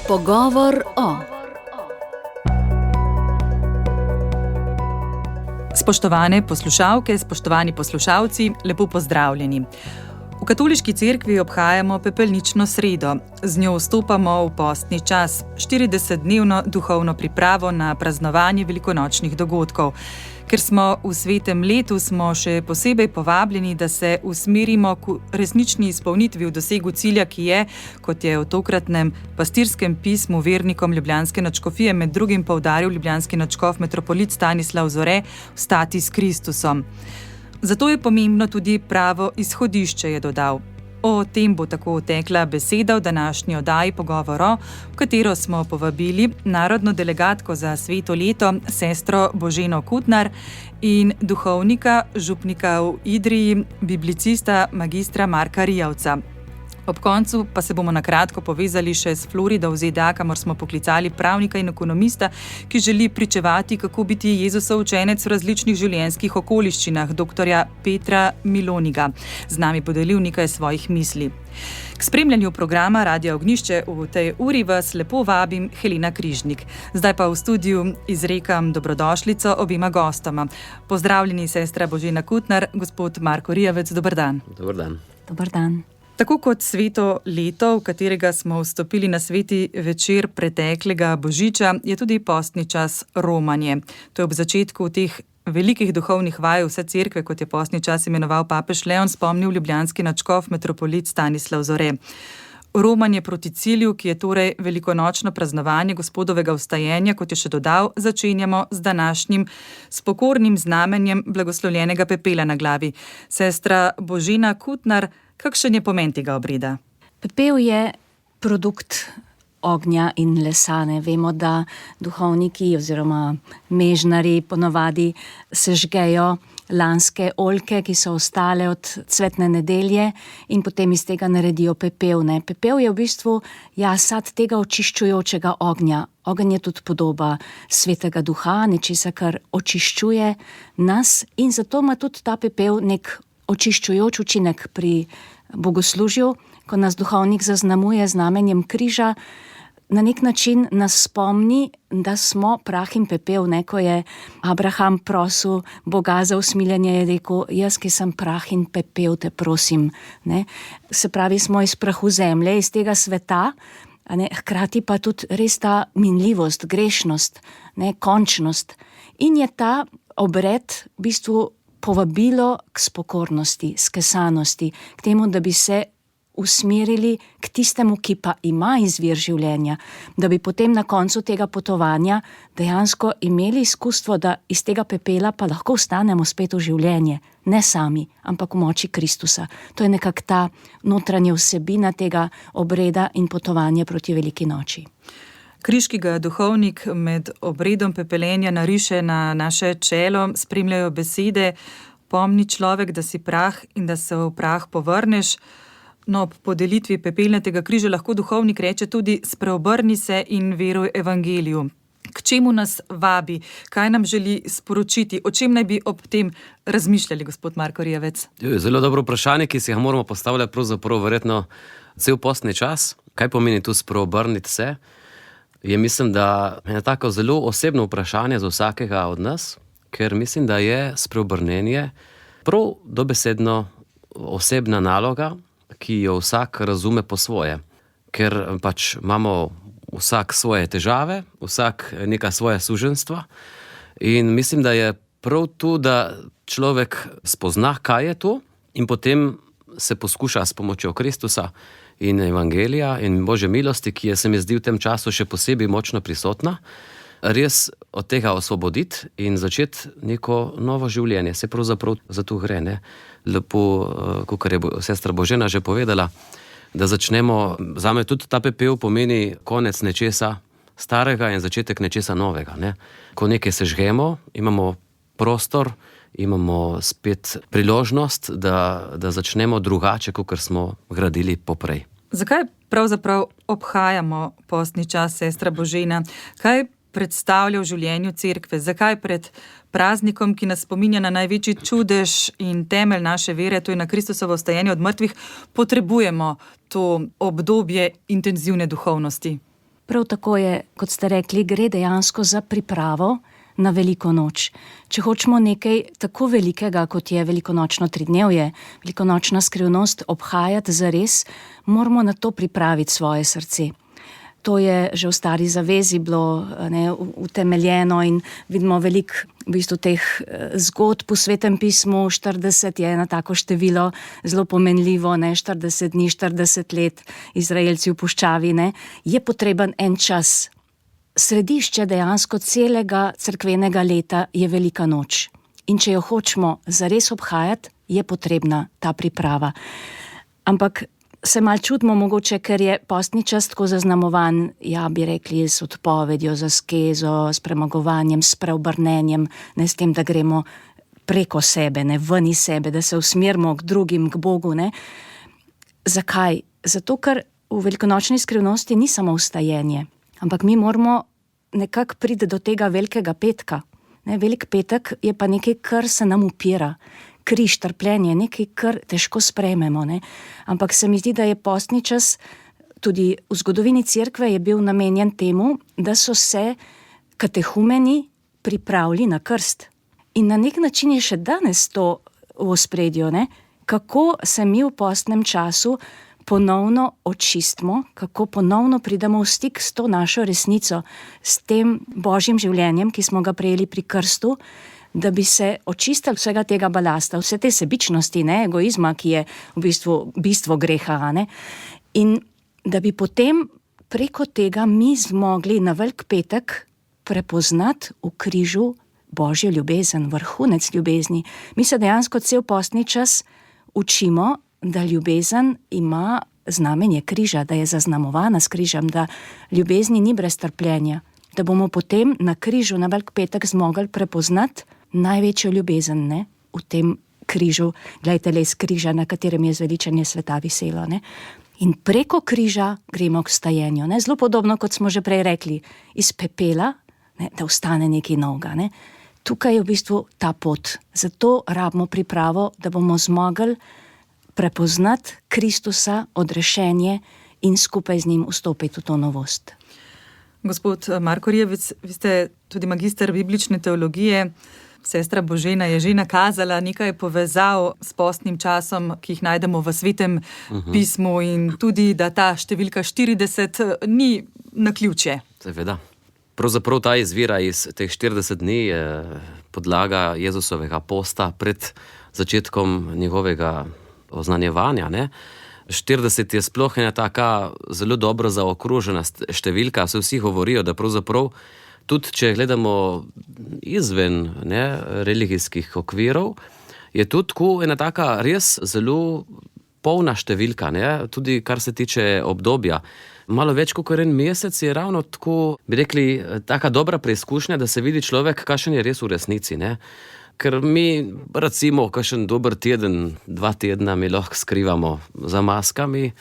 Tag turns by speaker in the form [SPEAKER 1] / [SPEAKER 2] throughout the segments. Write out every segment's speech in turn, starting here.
[SPEAKER 1] Pogovor o. Spoštovane poslušalke, spoštovani poslušalci, lepo pozdravljeni. V Katoliški cerkvi obhajamo pepelnično sredo. Z njo vstopamo v postni čas, 40-dnevno duhovno pripravo na praznovanje velikonočnih dogodkov. Ker smo v svetem letu, smo še posebej povabljeni, da se usmerimo k resnični izpolnitvi v dosegu cilja, ki je, kot je v tokratnem pastirskem pismu vernikom Ljubljanske nadškofije med drugim poudaril ljubljanski nadškof metropolit Stanislav Zore, vstati s Kristusom. Zato je pomembno tudi pravo izhodišče, je dodal. O tem bo tako tekla beseda v današnji oddaji Pogovoro, v katero smo povabili narodno delegatko za sveto leto, sestro Boženo Kutnar in duhovnika, župnika v Idriji, biblicista magistra Marka Rijavca. Ob koncu pa se bomo na kratko povezali še s Florido v ZDA, kamor smo poklicali pravnika in ekonomista, ki želi pričevati, kako biti Jezusov učenec v različnih življenjskih okoliščinah, doktorja Petra Miloniga. Z nami podelil nekaj svojih misli. K spremljanju programa Radia Ognjišče v tej uri vas lepo vabim Helena Križnik. Zdaj pa v studiu izrekam dobrodošlico obima gostoma. Pozdravljeni, sestra Božena Kutnar, gospod Marko Rijavec, dober dan.
[SPEAKER 2] Dober dan.
[SPEAKER 3] Dober dan.
[SPEAKER 1] Tako kot sveto leto, v katerega smo vstopili na sveti večer preteklega Božiča, je tudi postni čas romanje. To je ob začetku teh velikih duhovnih vaj vse cerkve, kot je postni čas imenoval papež Leon, spomnil ljubljanski nadškof metropolit Stanislav Zore. Romanje proti cilju, ki je torej velikonočno praznovanje Gospodovega vstajenja, kot je še dodal, začenjamo z današnjim spokornim znamenjem blagoslovljenega pepela na glavi. Sestra Božena Kutnar, kakšen je pomen tega obreda?
[SPEAKER 3] Pepel je produkt ognja in lesa. Vemo, da duhovniki oziroma mežnari ponavadi sežgejo lanske oljke, ki so ostale od cvetne nedelje, in potem iz tega naredijo pepel. Pepel je v bistvu sad tega očiščujočega ognja. Ogenj je tudi podoba svetega duha, nečesa, kar očiščuje nas, in zato ima tudi ta pepel nek očiščujoč učinek pri bogoslužju, ko nas duhovnik zaznamuje znamenjem križa. Na nek način nas spomni, da smo prah in pepel. Ko je Abraham prosil Boga za usmiljenje, je rekel: jaz, ki sem prah in pepel, te prosim. Se pravi, smo iz prahu zemlje, iz tega sveta, hkrati pa tudi res ta minljivost, grešnost, končnost. In je ta obred v bistvu povabilo k spokornosti, skesanosti, k temu, da bi se usmerili k tistemu, ki pa ima izvir življenja, da bi potem na koncu tega potovanja dejansko imeli izkustvo, da iz tega pepela pa lahko vstanemo spet v življenje, ne sami, ampak v moči Kristusa. To je nekako ta notranja vsebina tega obreda in potovanja proti veliki noči.
[SPEAKER 1] Križ, ki ga duhovnik med obredom pepelenja nariše na naše čelo, spremljajo besede: pomni človek, da si prah in da se v prah povrneš. No, ob podelitvi pepelnatega križa lahko duhovnik reče tudi: spreobrni se in veruj evangeliju. K čemu nas vabi? Kaj nam želi sporočiti? O čem naj bi ob tem razmišljali, gospod Marko Rijavec?
[SPEAKER 2] Zelo dobro vprašanje, ki si ga moramo postavljati pravzaprav verjetno cel postni čas. Kaj pomeni tu spreobrniti se? Je, mislim, da je tako zelo osebno vprašanje za vsakega od nas, ker mislim, da je spreobrnenje prav dobesedno osebna naloga, ki jo vsak razume po svoje. Ker pač imamo vsak svoje težave, vsak neka svoje suženjstva, in mislim, da je prav tu, da človek spozna, kaj je to, in potem se poskuša s pomočjo Kristusa in evangelija in Božje milosti, ki je, se mi zdi, v tem času še posebej močno prisotna, res od tega osvoboditi in začeti neko novo življenje. Se pravzaprav za to gre, Lepo, kakor je sestra Božena že povedala, da začnemo, zame tudi ta pepel pomeni konec nečesa starega in začetek nečesa novega. Ko nekaj sežgemo, imamo prostor, imamo spet priložnost, da začnemo drugače, kakor smo gradili poprej.
[SPEAKER 1] Zakaj pravzaprav obhajamo postni čas, sestra Božena? Kaj predstavlja v življenju cerkve? Zakaj pred praznikom, ki nas spominja na največji čudež in temelj naše vere, to je na Kristusovo vstajenje od mrtvih, potrebujemo to obdobje intenzivne duhovnosti?
[SPEAKER 3] Prav tako je, kot ste rekli, gre dejansko za pripravo na veliko noč. Če hočemo nekaj tako velikega, kot je velikonočno tridnevje, velikonočna skrivnost obhajati zares, moramo na to pripraviti svoje srce. To je že v Stari zavezi bilo utemeljeno in vidimo veliko v bistvu teh zgodb v Svetem pismu. 40 je eno tako število, zelo pomenljivo, 40 dni, 40 let, Izraelci v puščavi, je potreben en čas. Središče dejansko celega cerkvenega leta je velika noč. In če jo hočemo zares obhajati, je potrebna ta priprava. Ampak se mal čudimo mogoče, ker je postni čas tako zaznamovan, bi rekli, z odpovedjo, z askezo, s premagovanjem, s preobrnenjem, s tem, da gremo preko sebe, ven iz sebe, da se usmerimo k drugim, k Bogu. Zakaj? Zato, ker v velikonočni skrivnosti ni samo vstajenje, ampak mi moramo nekako priti do tega velikega petka. Velik petek je pa nekaj, kar se nam upira. Križ, trpljenje, nekaj, kar težko sprejmemo. Ampak se mi zdi, da je postni čas tudi v zgodovini cerkve je bil namenjen temu, da so se katehumeni pripravili na krst. In na nek način je še danes to v ospredju, kako se mi v postnem času ponovno očistimo, kako ponovno pridemo v stik s to našo resnico, s tem Božjim življenjem, ki smo ga prejeli pri krstu, da bi se očistili vsega tega balasta, vse te sebičnosti, egoizma, ki je v bistvu bistvo greha. In da bi potem preko tega mi zmogli na velik petek prepoznati v križu Božjo ljubezen, vrhunec ljubezni. Mi se dejansko cel postni čas učimo, da ljubezen ima znamenje križa, da je zaznamovana s križem, da ljubezni ni brez trpljenja, da bomo potem na križu na velik petek zmogli prepoznati največjo ljubezen, v tem križu, glejte, les križa, na katerem je zveličanje sveta viselo. In preko križa gremo k vstajenju. Zelo podobno, kot smo že prej rekli, iz pepela, da vstane nekaj novega. Tukaj je v bistvu ta pot. Zato rabimo pripravo, da bomo zmogli prepoznati Kristusa, odrešenje in skupaj z njim vstopiti v to novost.
[SPEAKER 1] Gospod Marko Rijevec, vi ste tudi magister biblične teologije. Sestra Božena je že nakazala nekaj povezav s postnim časom, ki jih najdemo v Svetem pismu in tudi, da ta številka 40 ni naključje.
[SPEAKER 2] Seveda. Pravzaprav ta izvira iz teh 40 dni je podlaga Jezusovega posta pred začetkom njegovega oznanjevanja. 40 je sploh ena taka zelo dobro zaokrožena številka. Vsi govorijo, da pravzaprav tudi če gledamo izven religijskih okvirov, je tudi ena taka res zelo polna številka, tudi kar se tiče obdobja. Malo več kot en mesec je ravno tako, bi rekli, taka dobra preizkušnja, da se vidi človek, kakšen je res v resnici. Ker mi, recimo, kakšen dober teden, 2 tedna mi lahko skrivamo za maskami,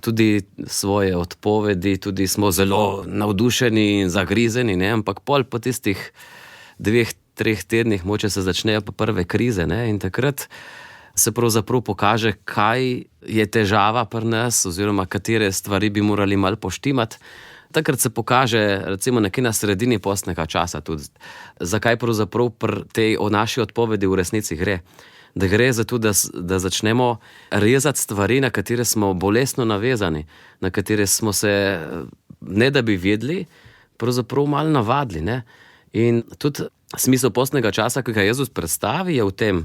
[SPEAKER 2] tudi svoje odpovedi, tudi smo zelo navdušeni in zagrizeni, ampak pol po tistih 2-3 tednih moče se začnejo pa prve krize, in takrat se pravzaprav pokaže, kaj je težava pri nas oziroma katere stvari bi morali malo poštimati. Takrat se pokaže, recimo nekje na sredini postnega časa tudi, zakaj pravzaprav pri tej o naši odpovedi v resnici gre. Da gre za to, da začnemo rezati stvari, na katere smo bolestno navezani, na katere smo se, ne da bi vedeli, pravzaprav malo navadili. In tudi smisel postnega časa, ki ga Jezus predstavi, je v tem,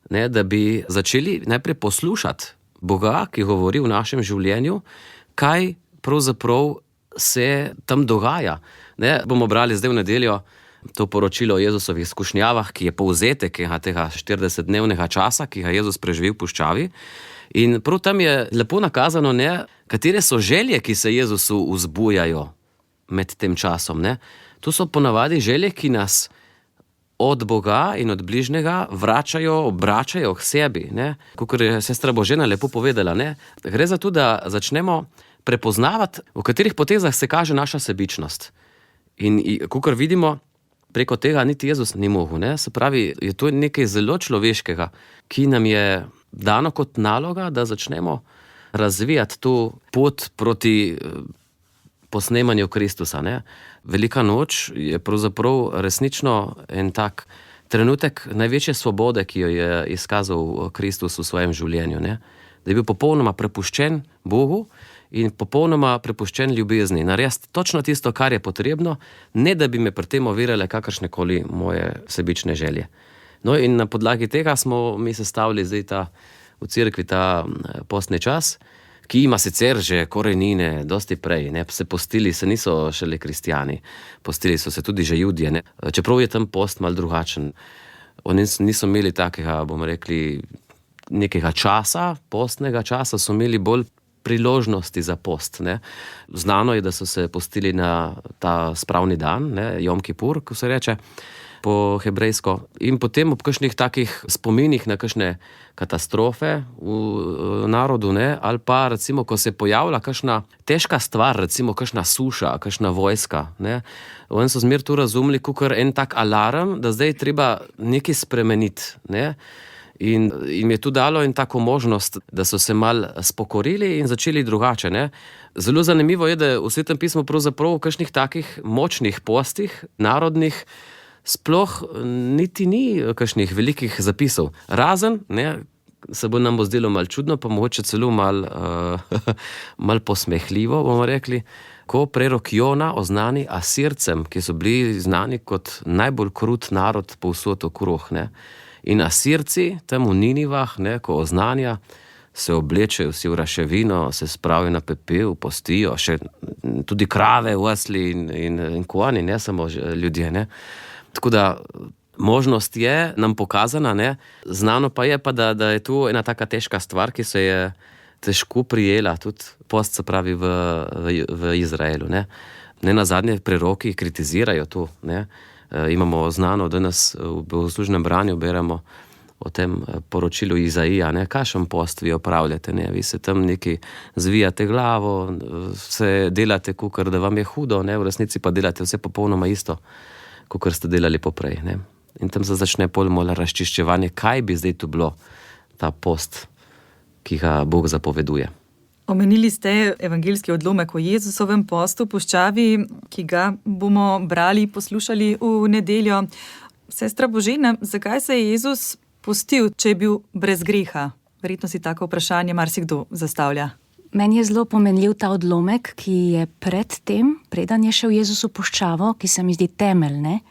[SPEAKER 2] da bi začeli najprej poslušati Boga, ki govori v našem življenju, kaj pravzaprav se tam dogaja. Bomo brali zdaj v nedeljo to poročilo o Jezusovih izkušnjavah, ki je povzetek tega 40-dnevnega časa, ki ga Jezus preživi v puščavi. In prav tam je lepo nakazano, katere so želje, ki se Jezusu vzbujajo med tem časom. To so ponavadi želje, ki nas od Boga in od bližnjega obračajo k sebi. Kakor je sestra Božena lepo povedala, gre za to, da začnemo prepoznavati, v katerih potezah se kaže naša sebičnost. In kakor vidimo, preko tega niti Jezus ni mogel. Se pravi, je to nekaj zelo človeškega, ki nam je dano kot naloga, da začnemo razvijati to pot proti posnemanju Kristusa. Ne? Velika noč je pravzaprav resnično en tak trenutek največje svobode, ki jo je izkazal Kristus v svojem življenju. Ne? Da je bil popolnoma prepuščen Bogu in popolnoma prepuščen ljubezni. Narediti točno tisto, kar je potrebno, ne da bi me pri tem ovirale kakršnekoli moje sebične želje. No in na podlagi tega smo mi sestavili zdaj v cerkvi ta postni čas, ki ima sicer že korenine dosti prej. Ne? Se postili se niso šele kristjani, postili so se tudi že Judje. Ne? Čeprav je tam post malo drugačen. Oni niso imeli takega, bomo rekli, nekega časa, postnega časa, so imeli bolj priložnosti za post. Ne? Znano je, da so se postili na ta spravni dan, ne? Jom Kipur, ko se reče po hebrejsko. In potem ob kakšnih takih spominih na kakšne katastrofe v narodu, ne? Ali pa recimo, ko se pojavlja kakšna težka stvar, recimo kakšna suša, kakšna vojska, ne? Oni so zmer tu razumeli kakor en tak alarm, da zdaj je treba nekaj spremeniti, ne? In jim je tu dalo in tako možnost, da so se mal spokorili in začeli drugače. Ne? Zelo zanimivo je, da v Svetem pismu pravzaprav v kakšnih takih močnih postih, narodnih, sploh niti ni kakšnih velikih zapisov. Razen, ne, se bo nam zdelo malo čudno, pa mogoče celo malo posmehljivo, bomo rekli, ko prerok Jona oznani Asircem, ki so bili znani kot najbolj krut narod povsod okrog, ne. In Asirci tam v Ninivah, ne, ko oznanja, se oblečejo vsi v raševino, se spravijo na pepel, postijo, še tudi krave, osli in konji, ne samo ljudje, ne. Tako da možnost je nam pokazana, ne. Znano pa je, da je tu ena taka težka stvar, ki se je težko prijela, tudi post, se pravi, v Izraelu, ne. Ne nazadnje preroki kritizirajo to, ne. Imamo znano, danes v bogoslužnem branju beremo o tem poročilu Izaija, ne, kakšen post vi opravljate, ne, vi se tam neki zvijate glavo, se delate, kakor da vam je hudo, ne, v resnici pa delate vse popolnoma isto, kakor ste delali poprej, ne. In tam se začne polmola razčiščevanje, kaj bi zdaj tu bilo ta post, ki ga Bog zapoveduje.
[SPEAKER 1] Omenili ste evangeljski odlomek o Jezusovem postu v puščavi, ki ga bomo brali, poslušali v nedeljo. Sestra Božena, zakaj se je Jezus postil, če je bil brez greha? Verjetno si tako vprašanje marsikdo zastavlja.
[SPEAKER 3] Meni je zelo pomenljiv ta odlomek, ki je pred tem, preden je šel Jezus v puščavo, ki se mi zdi temeljne,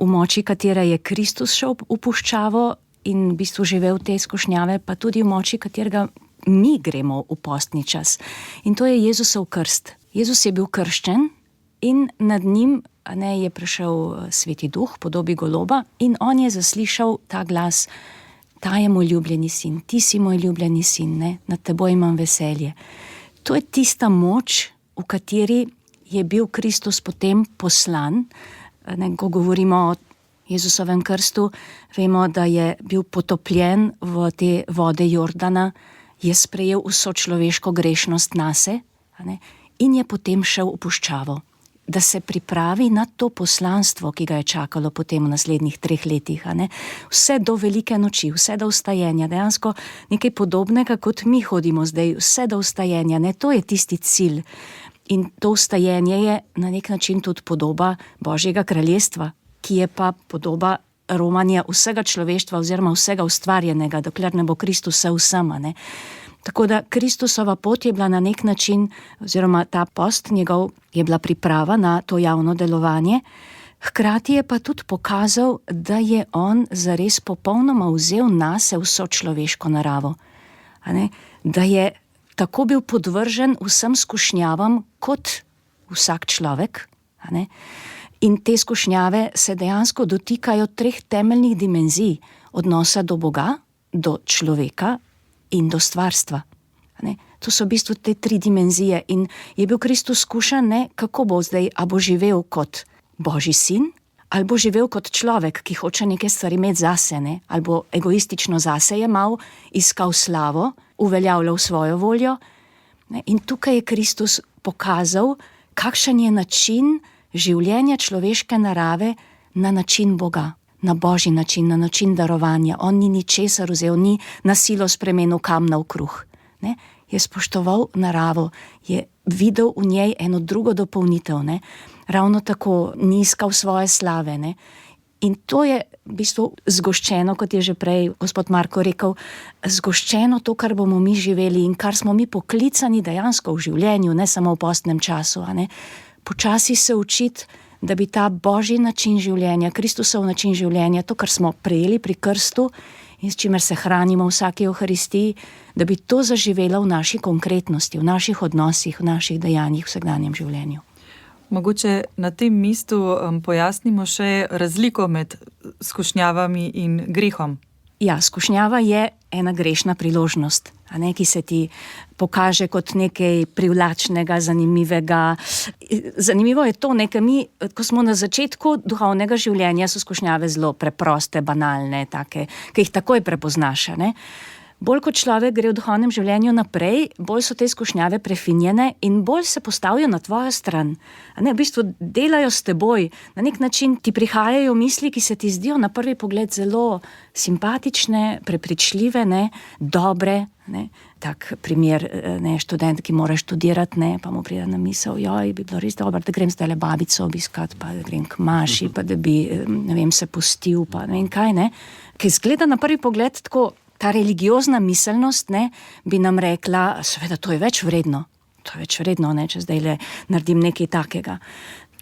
[SPEAKER 3] v moči katere je Kristus šel v puščavo in v bistvu živel te izkušnjave, pa tudi v moči katerega mi gremo v postni čas. In to je Jezusov krst. Jezus je bil krščen in nad njim je prišel Sveti Duh, podobi goloba, in on je zaslišal ta glas: ta je moj ljubljeni sin, ti si moj ljubljeni sin, ne? Nad teboj imam veselje. To je tista moč, v kateri je bil Kristus potem poslan. Ko govorimo o Jezusovem krstu, vemo, da je bil potopljen v te vode Jordana, je sprejel vso človeško grešnost nase, in je potem šel v puščavo, da se pripravi na to poslanstvo, ki ga je čakalo potem v naslednjih 3 letih. Vse do velike noči, vse do vstajenja, dejansko nekaj podobnega, kot mi hodimo zdaj, vse do vstajenja, to je tisti cilj. In to vstajenje je na nek način tudi podoba Božjega kraljestva, ki je pa podoba romanja vsega človeštva oziroma vsega ustvarjenega, dokler ne bo Kristus vse vsem. Tako da Kristusova pot je bila na nek način, oziroma ta post njegov je bila priprava na to javno delovanje, hkrati je pa tudi pokazal, da je on zares popolnoma vzel nase vso človeško naravo. Da je tako bil podvržen vsem skušnjavam kot vsak človek. In te skušnjave se dejansko dotikajo 3 temeljnih dimenzij: odnosa do Boga, do človeka in do stvarstva. To so v bistvu te 3 dimenzije in je bil Kristus skušan, kako bo zdaj, a bo živel kot Božji sin, ali bo živel kot človek, ki hoče neke stvari imeti zase, ali bo egoistično zase jemal, iskal slavo, uveljavljal svojo voljo. In tukaj je Kristus pokazal, kakšen je način življenja človeške narave na način Boga, na Božji način, na način darovanja. On ni ničesar vzel, ni na silo spremenil kamna v kruh. je spoštoval naravo, je videl v njej eno drugo dopolnitev, ne? Ravno tako ni iskal svoje slave, ne? In to je v bistvu zgoščeno, kot je že prej gospod Marko rekel, zgoščeno to, kar bomo mi živeli in kar smo mi poklicani dejansko v življenju, ne samo v postnem času, a ne? Počasi se učiti, da bi ta božji način življenja, Kristusov način življenja, to, kar smo prejeli pri krstu in s čimer se hranimo v vsaki Evharistiji, da bi to zaživelo v naši konkretnosti, v naših odnosih, v naših dejanjih v vsakdanjem življenju.
[SPEAKER 1] Mogoče na tem mestu pojasnimo še razliko med skušnjavami in grehom.
[SPEAKER 3] Ja, skušnjava je ena grešna priložnost, a ne, ki se ti pokaže kot nekaj privlačnega, zanimivega. Zanimivo je to, mi, ko smo na začetku duhovnega življenja, so skušnjave zelo preproste, banalne, take, ki jih takoj prepoznaš, ne. Bolj kot človek gre v duhovnem življenju naprej, bolj so te skušnjave prefinjene in bolj se postavijo na tvojo stran. A ne, v bistvu delajo s teboj. Na nek način ti prihajajo misli, ki se ti zdijo na prvi pogled zelo simpatične, prepričljive, ne, dobre. Ne. Tak primer, ne, študent, ki mora študirati, ne, pa mu pride na misel, joj, bi bilo res dobro, da grem zdajle babico obiskat, pa da grem k maši, pa da bi, ne vem, se pustil, pa ne vem kaj, ne. Ki izgleda na prvi pogled tako. Ta religiozna miselnost, ne, bi nam rekla, seveda, to je več vredno, ne, če zdaj naredim nekaj takega.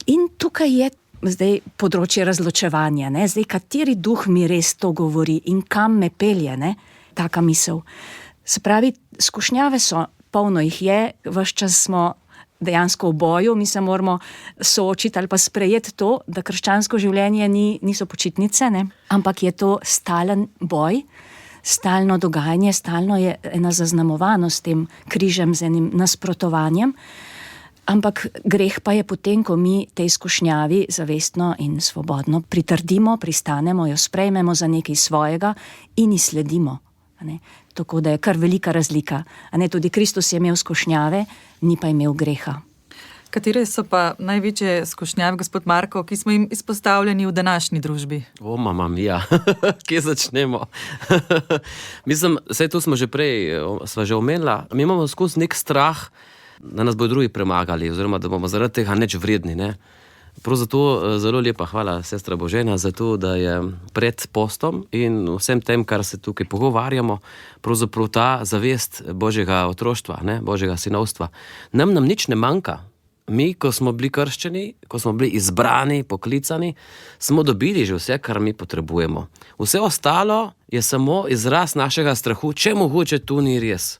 [SPEAKER 3] In tukaj je zdaj področje razločevanja, ne, zdaj kateri duh mi res to govori in kam me pelje, ne, taka misel. Se pravi, skušnjave so, polno jih je, ves čas smo dejansko v boju, mi se moramo soočiti ali pa sprejeti to, da krščansko življenje niso počitnice, ne, ampak je to stalen boj, stalno dogajanje, stalno je ena zaznamovanost s tem križem, z enim nasprotovanjem, ampak greh pa je potem, ko mi tej skušnjavi zavestno in svobodno pritrdimo, pristanemo, jo sprejmemo za nekaj svojega in ji sledimo. Ne? Tako da je kar velika razlika. A ne, tudi Kristus je imel skušnjave, ni pa imel greha.
[SPEAKER 1] Katere so pa največje skušnjave, gospod Marko, ki smo jim izpostavljeni v današnji družbi?
[SPEAKER 2] O, mama mia, kje začnemo? Mislim, vse to smo že prej, sva že omenila, mi imamo skozi nek strah, da nas bodo drugi premagali, oziroma da bomo zaradi tega neč vredni, ne? Prav zato zelo lepa hvala, sestra Božena, za to, da je pred postom in vsem tem, kar se tukaj pogovarjamo, pravzaprav ta zavest Božjega otroštva, ne? Božjega sinovstva. Nam nič ne manjka. Mi, ko smo bili krščeni, ko smo bili izbrani, poklicani, smo dobili že vse, kar mi potrebujemo. Vse ostalo je samo izraz našega strahu, če mogoče to ni res.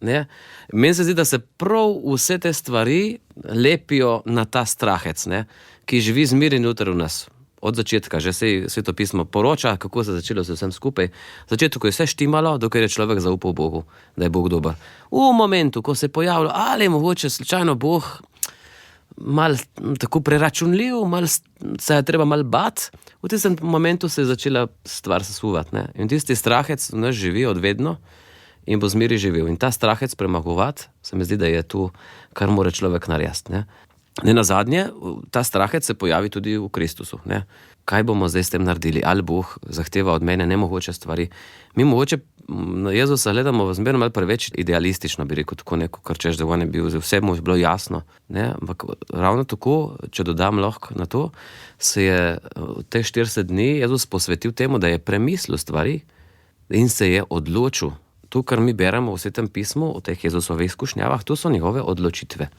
[SPEAKER 2] Ne? Meni se zdi, da se prav vse te stvari lepijo na ta strahec, ne? Ki živi zmeraj noter v nas. Od začetka, že Sveto pismo poroča, kako se je začelo se vsem skupaj. V začetku je vse štimalo, dokler je človek zaupal Bogu, da je Bog dober. V momentu, ko se je pojavilo, ali je mogoče slučajno Bog malo tako preračunljiv, se je treba malo bati, v tistem momentu se je začela stvar sesuvati, ne? In tisti strahec v nas živi odvedno in bo zmeri živel. In ta strahec premagovati, se mi zdi, da je tu, kar mora človek narediti, ne? Nenazadnje, ta strahec se pojavi tudi v Kristusu, ne? Kaj bomo zdaj s tem naredili? Ali Bog zahteva od mene nemogoče stvari? Mi mogoče na Jezusa gledamo zmerno malo preveč idealistično, bi rekel, tako neko, kar češ, da on je bil, vse mu je bilo jasno, ne? Ampak ravno tako, če dodam lahko na to, se je v teh 40 dni Jezus posvetil temu, da je premislil stvari in se je odločil. To, kar mi beremo v Svetem pismu, o teh Jezusovih izkušnjavah, to so njegove odločitve.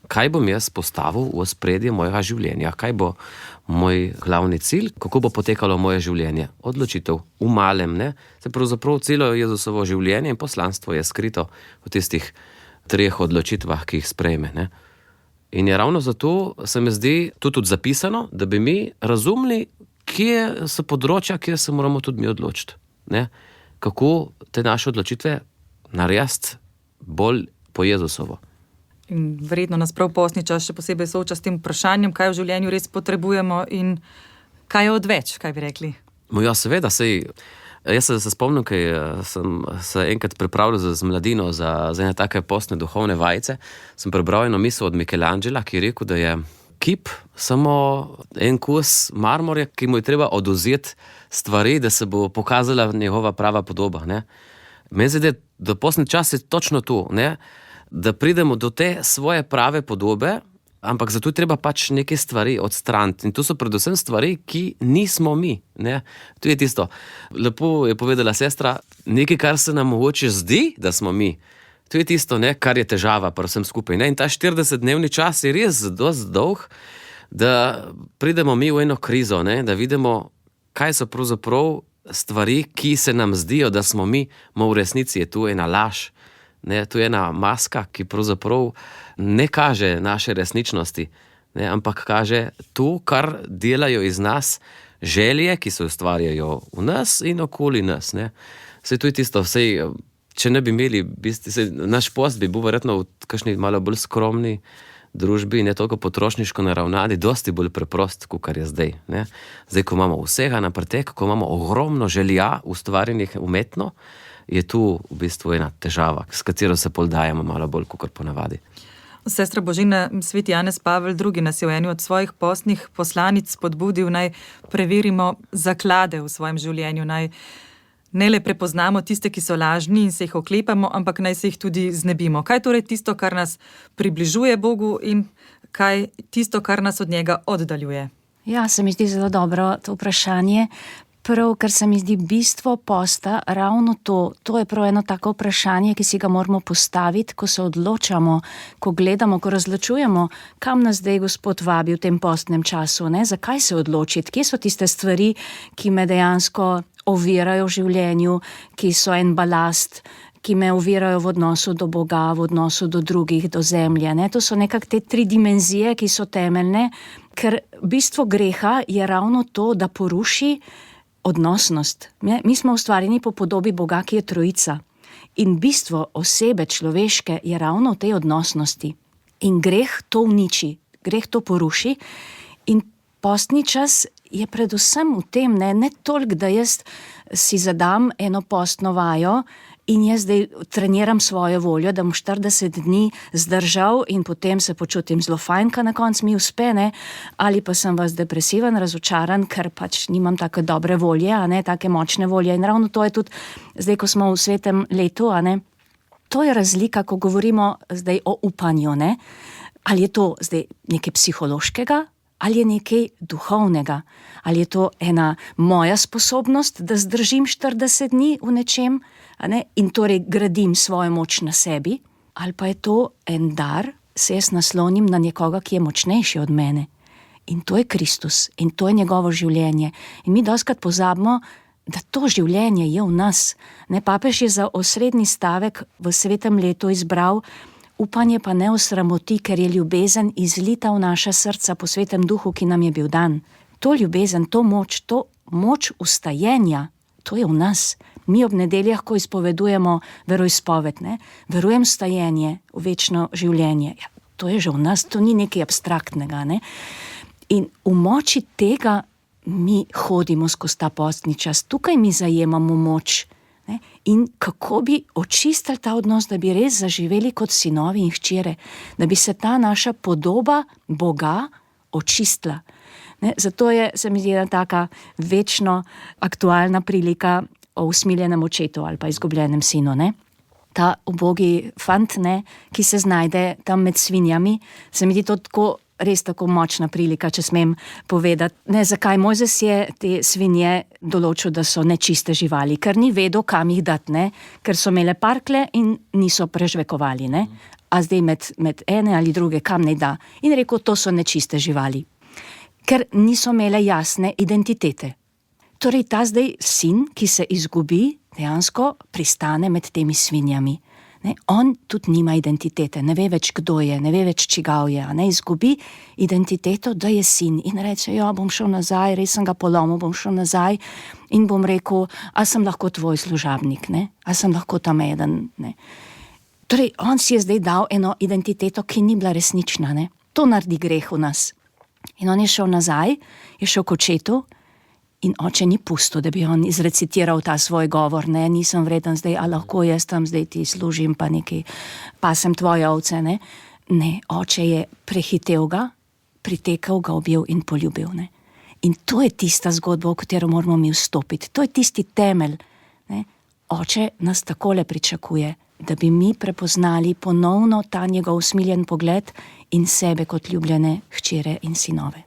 [SPEAKER 2] Kaj bom jaz postavil v ospredje mojega življenja? Kaj bo moj glavni cilj? Kako bo potekalo moje življenje? Odločitev v malem, ne? Se pravzaprav celo Jezusovo življenje in poslanstvo je skrito v tistih 3 odločitvah, ki jih sprejme, ne? In je ravno zato, se mi zdi, tudi zapisano, da bi mi razumeli, kje so področja, kjer se moramo tudi mi odločiti, ne? Kako te naše odločitve narediti bolj po Jezusovo.
[SPEAKER 1] In verjetno nas prav postni čas še posebej sooča s tem vprašanjem, kaj v življenju res potrebujemo in kaj je odveč, kaj bi rekli?
[SPEAKER 2] Ja, seveda, jaz se spomnim, kaj sem se enkrat pripravljal z mladino za ene take postne duhovne vajce, sem prebral eno misel od Michelangela, ki je rekel, da je kip samo en kos marmorja, ki mu je treba odvzeti stvari, da se bo pokazala njegova prava podoba, ne? Meni se zdi, da postni čas je točno tu, ne? Da pridemo do te svoje prave podobe, ampak zato je treba pač neke stvari odstraniti. In to so predvsem stvari, ki nismo mi. Ne? To je tisto. Lepo je povedala sestra, nekaj, kar se nam mogoče zdi, da smo mi. To je tisto, ne, kar je težava pri vsem skupaj. Ne? In ta 40-dnevni čas je res dosti dolg, da pridemo mi v eno krizo, ne? Da vidimo, kaj so pravzaprav stvari, ki se nam zdijo, da smo mi, v resnici je tu ena laž. Ne, to je ena maska, ki pravzaprav ne kaže naše resničnosti, ne, ampak kaže to, kar delajo iz nas želje, ki se ustvarjajo v nas in okoli nas. Ne. Saj to je tisto, če ne bi imeli, naš post bi bil verjetno v kakšni malo bolj skromni družbi, ne toliko potrošniško naravnani, dosti bolj preprost, kot je zdaj. Ne. Zdaj, ko imamo vsega na pretek, ko imamo ogromno želja ustvarjenih umetno, je tu v bistvu ena težava, s katero se poldajamo malo bolj, kot ponavadi.
[SPEAKER 1] Sestra Božina, sveti Janez Pavel II nas je v eni od svojih postnih poslanic spodbudil, naj preverimo zaklade v svojem življenju, naj ne le prepoznamo tiste, ki so lažni in se jih oklepamo, ampak naj se jih tudi znebimo. Kaj torej tisto, kar nas približuje Bogu in kaj tisto, kar nas od njega oddaljuje?
[SPEAKER 3] Ja, se mi zdi zelo dobro to vprašanje. Prav, ker se mi zdi bistvo posta ravno to je prav eno tako vprašanje, ki si ga moramo postaviti, ko se odločamo, ko gledamo, ko razločujemo, kam nas zdaj Gospod vabi v tem postnem času, ne? Zakaj se odločiti, kje so tiste stvari, ki me dejansko ovirajo v življenju, ki so en balast, ki me ovirajo v odnosu do Boga, v odnosu do drugih, do zemlje. Ne? To so nekako te 3 dimenzije, ki so temeljne, ker bistvo greha je ravno to, da poruši odnosnost. Mi smo ustvarjeni po podobi Boga, ki je trojica. In bistvo osebe človeške je ravno v tej odnosnosti. In greh to uniči, greh to poruši. In postni čas je predvsem v tem, ne toliko, da jaz si zadam eno postno vajo in jaz zdaj treniram svojo voljo, da bom 40 dni zdržal in potem se počutim zelo fajn, ka na koncu mi uspe, ne? Ali pa sem vas depresiven, razočaran, ker pač nimam take dobre volje, a ne, take močne volje. In ravno to je tudi, zdaj, ko smo v svetem letu, a ne, to je razlika, ko govorimo zdaj o upanju, ne? Ali je to zdaj nekaj psihološkega, ali je nekaj duhovnega, ali je to ena moja sposobnost, da zdržim 40 dni v nečem, in torej gradim svojo moč na sebi, ali pa je to en dar, se jaz naslonim na nekoga, ki je močnejši od mene. In to je Kristus, in to je njegovo življenje. In mi dostikrat pozabimo, da to življenje je v nas. Ne, papež je za osrednji stavek v svetem letu izbral: upanje pa ne osramoti, ker je ljubezen izlita v naša srca po svetem duhu, ki nam je bil dan. To ljubezen, to moč ustajenja, to je v nas. Mi ob nedeljah, ko izpovedujemo veroizpoved, ne, verujem stajenje v večno življenje. Ja, to je že v nas, to ni nekaj abstraktnega. Ne. In v moči tega mi hodimo skozi ta postni čas. Tukaj mi zajemamo moč. Ne. In kako bi očistili ta odnos, da bi res zaživeli kot sinovi in hčere, da bi se ta naša podoba Boga očistila. Ne. Zato je, se mi zdi, ena taka večno aktualna prilika o usmiljenem očetu ali pa izgubljenem sinu. Ne. Ta ubogi fant, ne, ki se znajde tam med svinjami, se mi zdi to tako, res tako močna prilika, če smem povedati. Ne, zakaj Mojzes je te svinje določil, da so nečiste živali, ker ni vedel, kam jih dati, ne, ker so imele parkle in niso prežvekovali, ne. A zdaj med ene ali druge, kam naj da. In rekel, to so nečiste živali, ker niso imele jasne identitete. Torej, ta zdaj sin, ki se izgubi, dejansko pristane med temi svinjami. Ne, on tudi nima identitete, ne ve več, kdo je, ne ve več, čigav je, ne, izgubi identiteto, da je sin in reče, ja, bom šel nazaj, res sem ga polomil, bom šel nazaj in bom rekel, a sem lahko tvoj služabnik, ne, a sem lahko tam eden, ne. Torej, on si je zdaj dal eno identiteto, ki ni bila resnična, ne. To naredi greh v nas. In on je šel nazaj, je šel k očetu. In oče ni pustil, da bi on izrecitiral ta svoj govor, ne, nisem vreden zdaj, a lahko jaz tam zdaj ti služim, pa nekaj, pasem tvoje ovce, ne. Ne, oče je prehitel ga, pritekel ga, objel in poljubil, ne. In to je tista zgodba, v katero moramo mi vstopiti, to je tisti temelj, ne. oče nas takole pričakuje, da bi mi prepoznali ponovno ta njegov usmiljen pogled in sebe kot ljubljene hčere in sinove.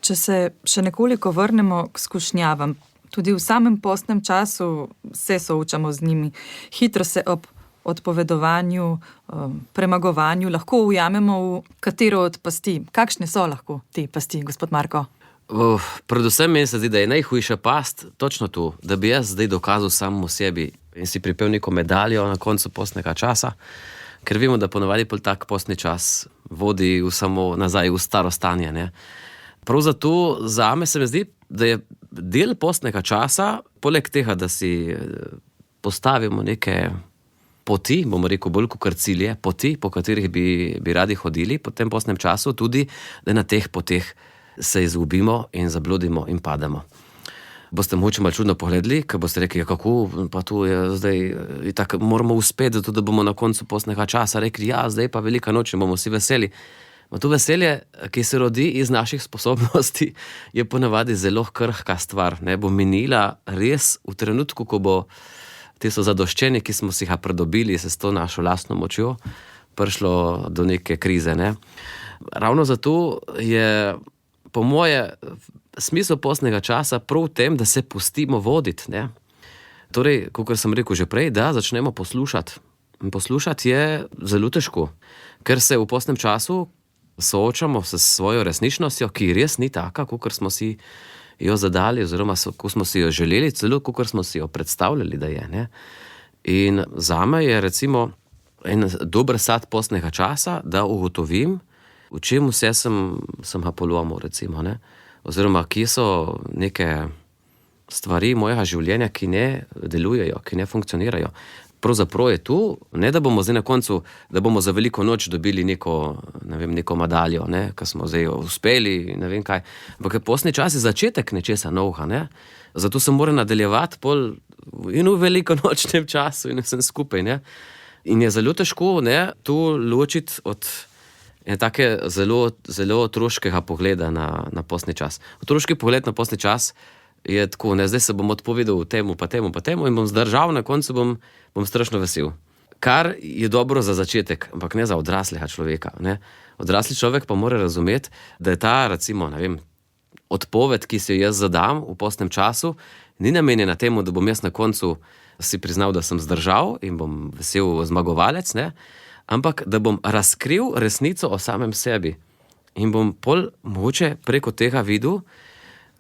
[SPEAKER 1] Če se še nekoliko vrnemo k skušnjavam, tudi v samem postnem času se soočamo z njimi. Hitro se ob odpovedovanju, premagovanju lahko ujamemo v katero od pasti. Kakšne so lahko te pasti, gospod Marko?
[SPEAKER 2] Predvsem meni se zdi, da je najhujša past točno tu, da bi jaz zdaj dokazal samemu sebi in si pripel neko medaljo na koncu postnega časa, ker vemo, da ponavadi tak postni čas vodi samo nazaj v staro stanje, ne. Prav zato zame se mi zdi, da je del postnega časa, poleg tega, da si postavimo neke poti, bomo rekel bolj kot cilje, poti, po katerih bi radi hodili po tem postnem času, tudi da na teh poteh se izgubimo in zabludimo in pademo. Boste mogoče malo čudno pogledali, ker boste rekli, kako, pa tu je zdaj, tako moramo uspeti, zato da bomo na koncu postnega časa rekli, ja, zdaj pa velika noč in bomo vsi veseli. Ma to veselje, ki se rodi iz naših sposobnosti, je ponavadi zelo krhka stvar, ne, bo minila res v trenutku, ko bo tisto zadoščenje, ki smo si ga pridobili s to našo lastno močjo, prišlo do neke krize, ne. Ravno zato je po moje smisel postnega časa prav v tem, da se pustimo voditi, ne. Torej, kakor sem rekel že prej, da začnemo poslušati. In poslušati je zelo težko, ker se v postnem času soočamo s svojo resničnostjo, ki res ni taka, kakor smo si jo zadali, oziroma kako smo si jo želeli, celo kakor smo si jo predstavljali, da je, ne. In zame je recimo en dober sad postnega časa, da ugotovim, v čem vse sem ga polomil, recimo, ne. Oziroma, kje so neke stvari mojega življenja, ki ne delujejo, ki ne funkcionirajo. Pravzaprav je tu, ne da bomo zdaj na koncu, da bomo za veliko noč dobili neko medaljo, ne, ker smo zdaj uspeli, ne vem kaj. Ampak postni čas je začetek nečesa novega, ne. Zato se mora nadaljevati pol in v velikonočnem času in vsem skupaj, ne. In je zelo težko, ne, tu ločiti od take zelo, zelo otroškega pogleda na postni čas. Otroški pogled na postni čas je tako, ne, zdaj se bom odpovedal temu pa temu pa temu in bom zdržal, na koncu bom strašno vesel. Kar je dobro za začetek, ampak ne za odraslega človeka, ne. Odrasli človek pa mora razumeti, da je ta, recimo, ne vem, odpoved, ki si jo jaz zadam v postnem času, ni namenjena temu, da bom jaz na koncu si priznal, da sem zdržal in bom vesel zmagovalec, ne, ampak da bom razkril resnico o samem sebi in bom pol mogoče preko tega videl,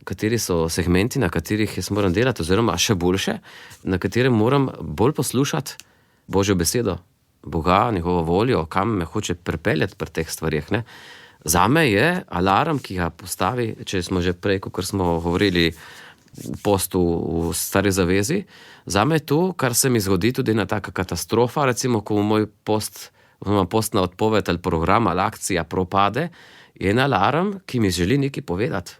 [SPEAKER 2] kateri so segmenti, na katerih jaz moram delati, oziroma še boljše, na katerem moram bolj poslušati Božjo besedo, Boga, njegovo voljo, kam me hoče pripeljati pri teh stvarih, ne. Zame je alarm, ki ga postavi, če smo že prej, kakor smo govorili v postu v Stari zavezi, zame je to, kar se mi zgodi tudi ena taka katastrofa, recimo, ko moj postna odpoved ali program ali akcija propade, je en alarm, ki mi želi nekaj povedati.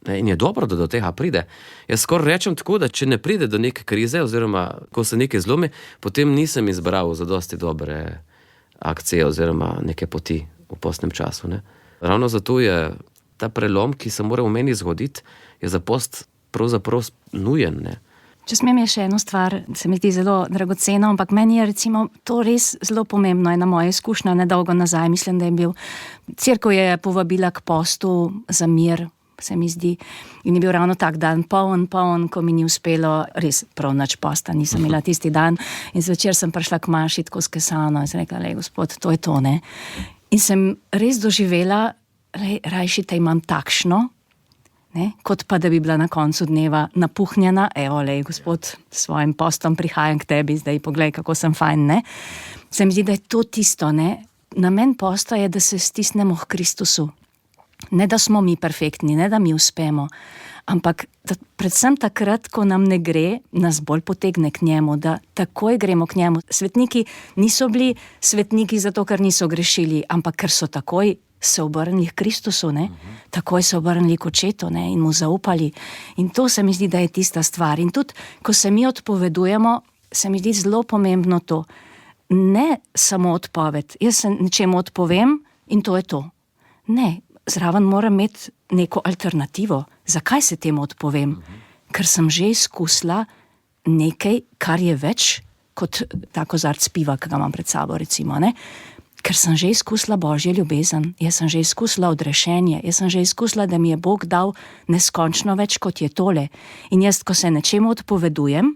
[SPEAKER 2] In je dobro, da do tega pride. Jaz skoraj rečem tako, da če ne pride do neke krize, oziroma ko se nekaj zlomi, potem nisem izbral zadosti dobre akcije oziroma neke poti v postnem času, ne. Ravno zato je ta prelom, ki se mora v meni zgoditi, je za post pravzaprav nujen, ne.
[SPEAKER 3] Če smem, je še eno stvar, se mi zdi zelo dragoceno, ampak meni je recimo to res zelo pomembno, ena moja izkušnja nedolgo nazaj, mislim, da je bil, cerkev je povabila k postu za mir, se mi zdi, in je bil ravno tak dan, poln, ko mi ni uspelo, res prav nič posta nisem imela tisti dan, in zvečer sem prišla k maši tako skesano in sem rekla, lej, gospod, to je to, ne. In sem res doživela, lej, rajši te imam takšno, ne, kot pa da bi bila na koncu dneva napuhnjena, evo, lej, gospod, s svojim postom prihajam k tebi, zdaj poglej, kako sem fajn, ne. Se mi zdi, da je to tisto, ne, namen posta je, da se stisnemo k Kristusu. Ne, da smo mi perfektni, ne, da mi uspemo, ampak da predvsem takrat, ko nam ne gre, nas bolj potegne k njemu, da takoj gremo k njemu. Svetniki niso bili svetniki zato, ker niso grešili, ampak ker so takoj se obrnili k Kristusu, ne, takoj se obrnili k očetu, ne, in mu zaupali. In to se mi zdi, da je tista stvar. In tudi, ko se mi odpovedujemo, se mi zdi zelo pomembno to. Ne samo odpoved. Jaz se nečemu odpovem in to je to. Ne, zraven moram imeti neko alternativo. Zakaj se temu odpovem? Ker sem že izkusila nekaj, kar je več kot ta kozarc piva, ki ga imam pred sabo, recimo, ne? Ker sem že izkusila Božjo ljubezen, jaz sem že izkusila odrešenje, jaz sem že izkusila, da mi je Bog dal neskončno več, kot je tole. In jaz, ko se nečemu odpovedujem,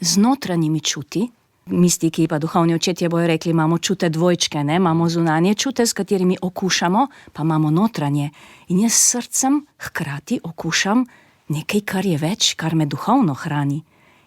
[SPEAKER 3] z notranjimi čuti, mistiki pa duhovni očetje bojo rekli, imamo čute dvojčke, ne? Imamo zunanje čute, s katerimi okušamo, pa imamo notranje. In jaz s srcem hkrati okušam nekaj, kar je več, kar me duhovno hrani.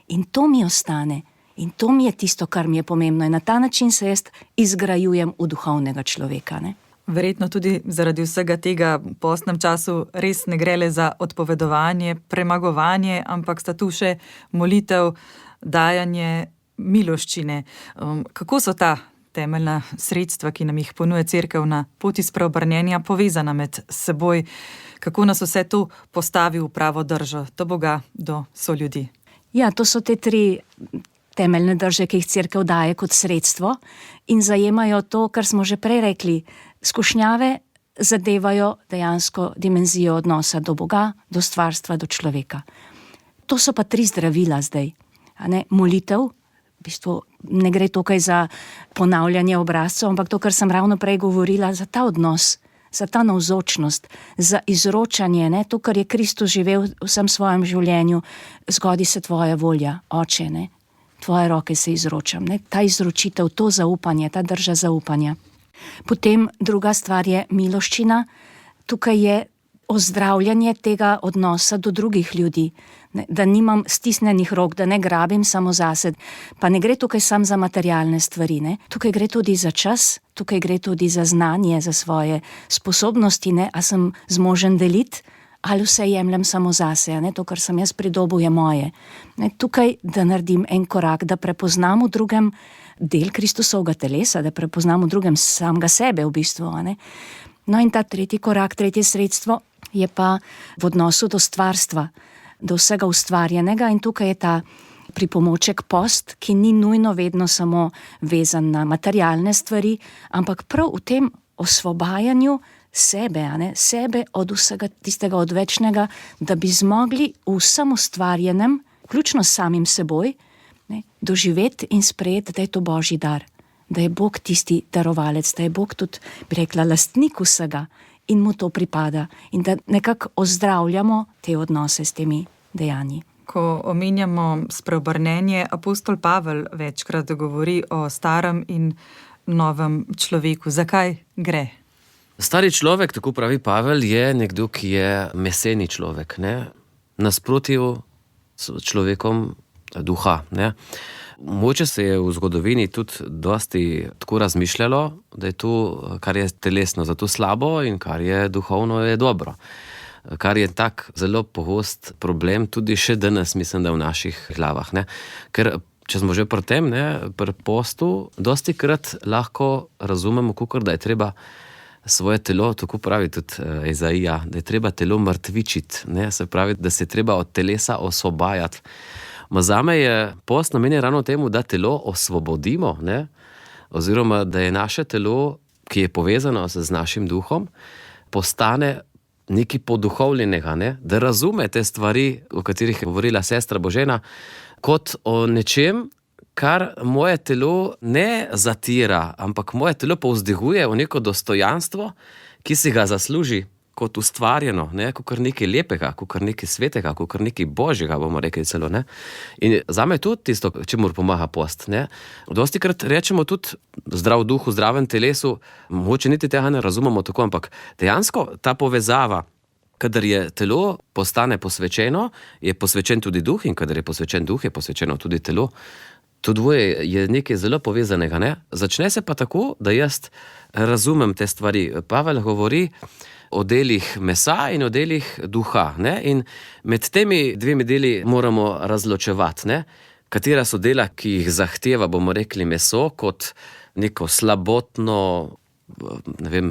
[SPEAKER 3] In to mi ostane. In to mi je tisto, kar mi je pomembno. In na ta način se jaz izgrajujem v duhovnega človeka, ne?
[SPEAKER 1] Verjetno tudi zaradi vsega tega v postnem času res ne gre le za odpovedovanje, premagovanje, ampak sta tu še molitev, dajanje miloščine. Kako so ta temeljna sredstva, ki nam jih ponuja cerkev na poti spreobrnjenja, povezana med seboj? Kako nas vse to postavi v pravo držo, do Boga, do soljudi?
[SPEAKER 3] Ja, to so te 3 temeljne drže, ki jih cerkev daje kot sredstvo in zajemajo to, kar smo že prej rekli. Skušnjave zadevajo dejansko dimenzijo odnosa do Boga, do stvarstva, do človeka. To so pa 3 zdravila zdaj. Molitev, v bistvu ne gre tukaj za ponavljanje obrazcev, ampak to, kar sem ravno prej govorila, za ta odnos, za ta navzočnost, za izročanje, ne? To, kar je Kristus živel v vsem svojem življenju, zgodi se tvoja volja, Oče, ne? Tvoje roke se izročam, ne? Ta izročitev, to zaupanje, ta drža zaupanja. Potem druga stvar je miloščina. Tukaj je ozdravljanje tega odnosa do drugih ljudi, ne? Da nimam stisnenih rok, da ne grabim samo zase. Pa ne gre tukaj samo za materialne stvari, ne? Tukaj gre tudi za čas, tukaj gre tudi za znanje, za svoje sposobnosti, ne? A sem zmožen deliti, ali vse jemljem samo zase, ne? To, kar sem jaz pridobil, je moje. Ne? Tukaj, da naredim en korak, da prepoznam v drugem del Kristusovega telesa, da prepoznam v drugem samega sebe v bistvu, ne? No in ta tretji korak, tretje sredstvo je pa v odnosu do stvarstva, do vsega ustvarjenega, in tukaj je ta pripomoček post, ki ni nujno vedno samo vezan na materialne stvari, ampak prav v tem osvobajanju sebe, sebe od vsega tistega odvečnega, da bi zmogli v vsem ustvarjenem, vključno s samim seboj, ne, doživeti in sprejeti, da je to Božji dar, da je Bog tisti darovalec, da je Bog tudi, bi rekla, lastnik vsega in mu to pripada in da nekako ozdravljamo te odnose s temi dejanji.
[SPEAKER 1] Ko omenjamo spreobrnenje, apostol Pavel večkrat govori o starem in novem človeku. Zakaj gre?
[SPEAKER 2] Stari človek, tako pravi Pavel, je nekdo, ki je meseni človek, ne? Nasprotju s človekom duha, ne? Mogoče se je v zgodovini tudi dosti tako razmišljalo, da je to, kar je telesno, zato slabo in kar je duhovno, je dobro. Kar je tak zelo pogost problem tudi še danes, mislim, da v naših glavah, ne? Ker če smo že pri tem, ne, pri postu, dosti krat lahko razumemo, kakor da je treba svoje telo, tako pravi tudi Izaija, da je treba telo mrtvičiti, ne? Se pravi, da se je treba od telesa osvobajati. Zame je post namenjen ravno temu, da telo osvobodimo, ne? Oziroma, da je naše telo, ki je povezano z našim duhom, postane nekaj poduhovljenega, ne? Da razume te stvari, o katerih je govorila sestra Božena, kot o nečem, kar moje telo ne zatira, ampak moje telo povzdiguje v neko dostojanstvo, ki si ga zasluži kot ustvarjeno, ne, kot nekaj lepega, kot nekaj svetega, kot nekaj božjega, bomo rekli celo, ne. In zame je tudi tisto, čemur pomaga post, ne. Dostikrat rečemo tudi zdrav duh v zdravem telesu, mogoče niti tega ne razumemo tako, ampak dejansko ta povezava, kadar je telo postane posvečeno, je posvečen tudi duh, in kadar je posvečen duh, je posvečeno tudi telo. To dvoje je nekaj zelo povezanega, ne. Začne se pa tako, da jaz razumem te stvari. Pavel govori o delih mesa in o delih duha, ne? In med temi dvemi deli moramo razločevati, ne? Katera so dela, ki jih zahteva, bomo rekli, meso kot neko slabotno, ne vem,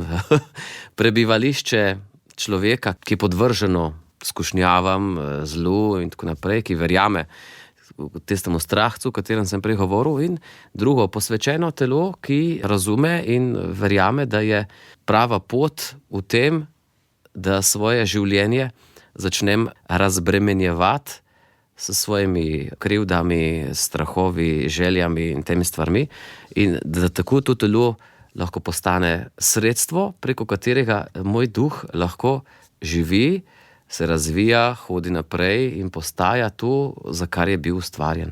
[SPEAKER 2] prebivališče človeka, ki je podvrženo skušnjavam, zlu in tako naprej, ki verjame tistemu strahcu, o katerem sem prej govoril, in drugo, posvečeno telo, ki razume in verjame, da je prava pot v tem, da svoje življenje začnem razbremenjevati s svojimi krivdami, strahovi, željami in temi stvarmi, in da tako to telo lahko postane sredstvo, preko katerega moj duh lahko živi, se razvija, hodi naprej in postaja to, za kar je bil ustvarjen.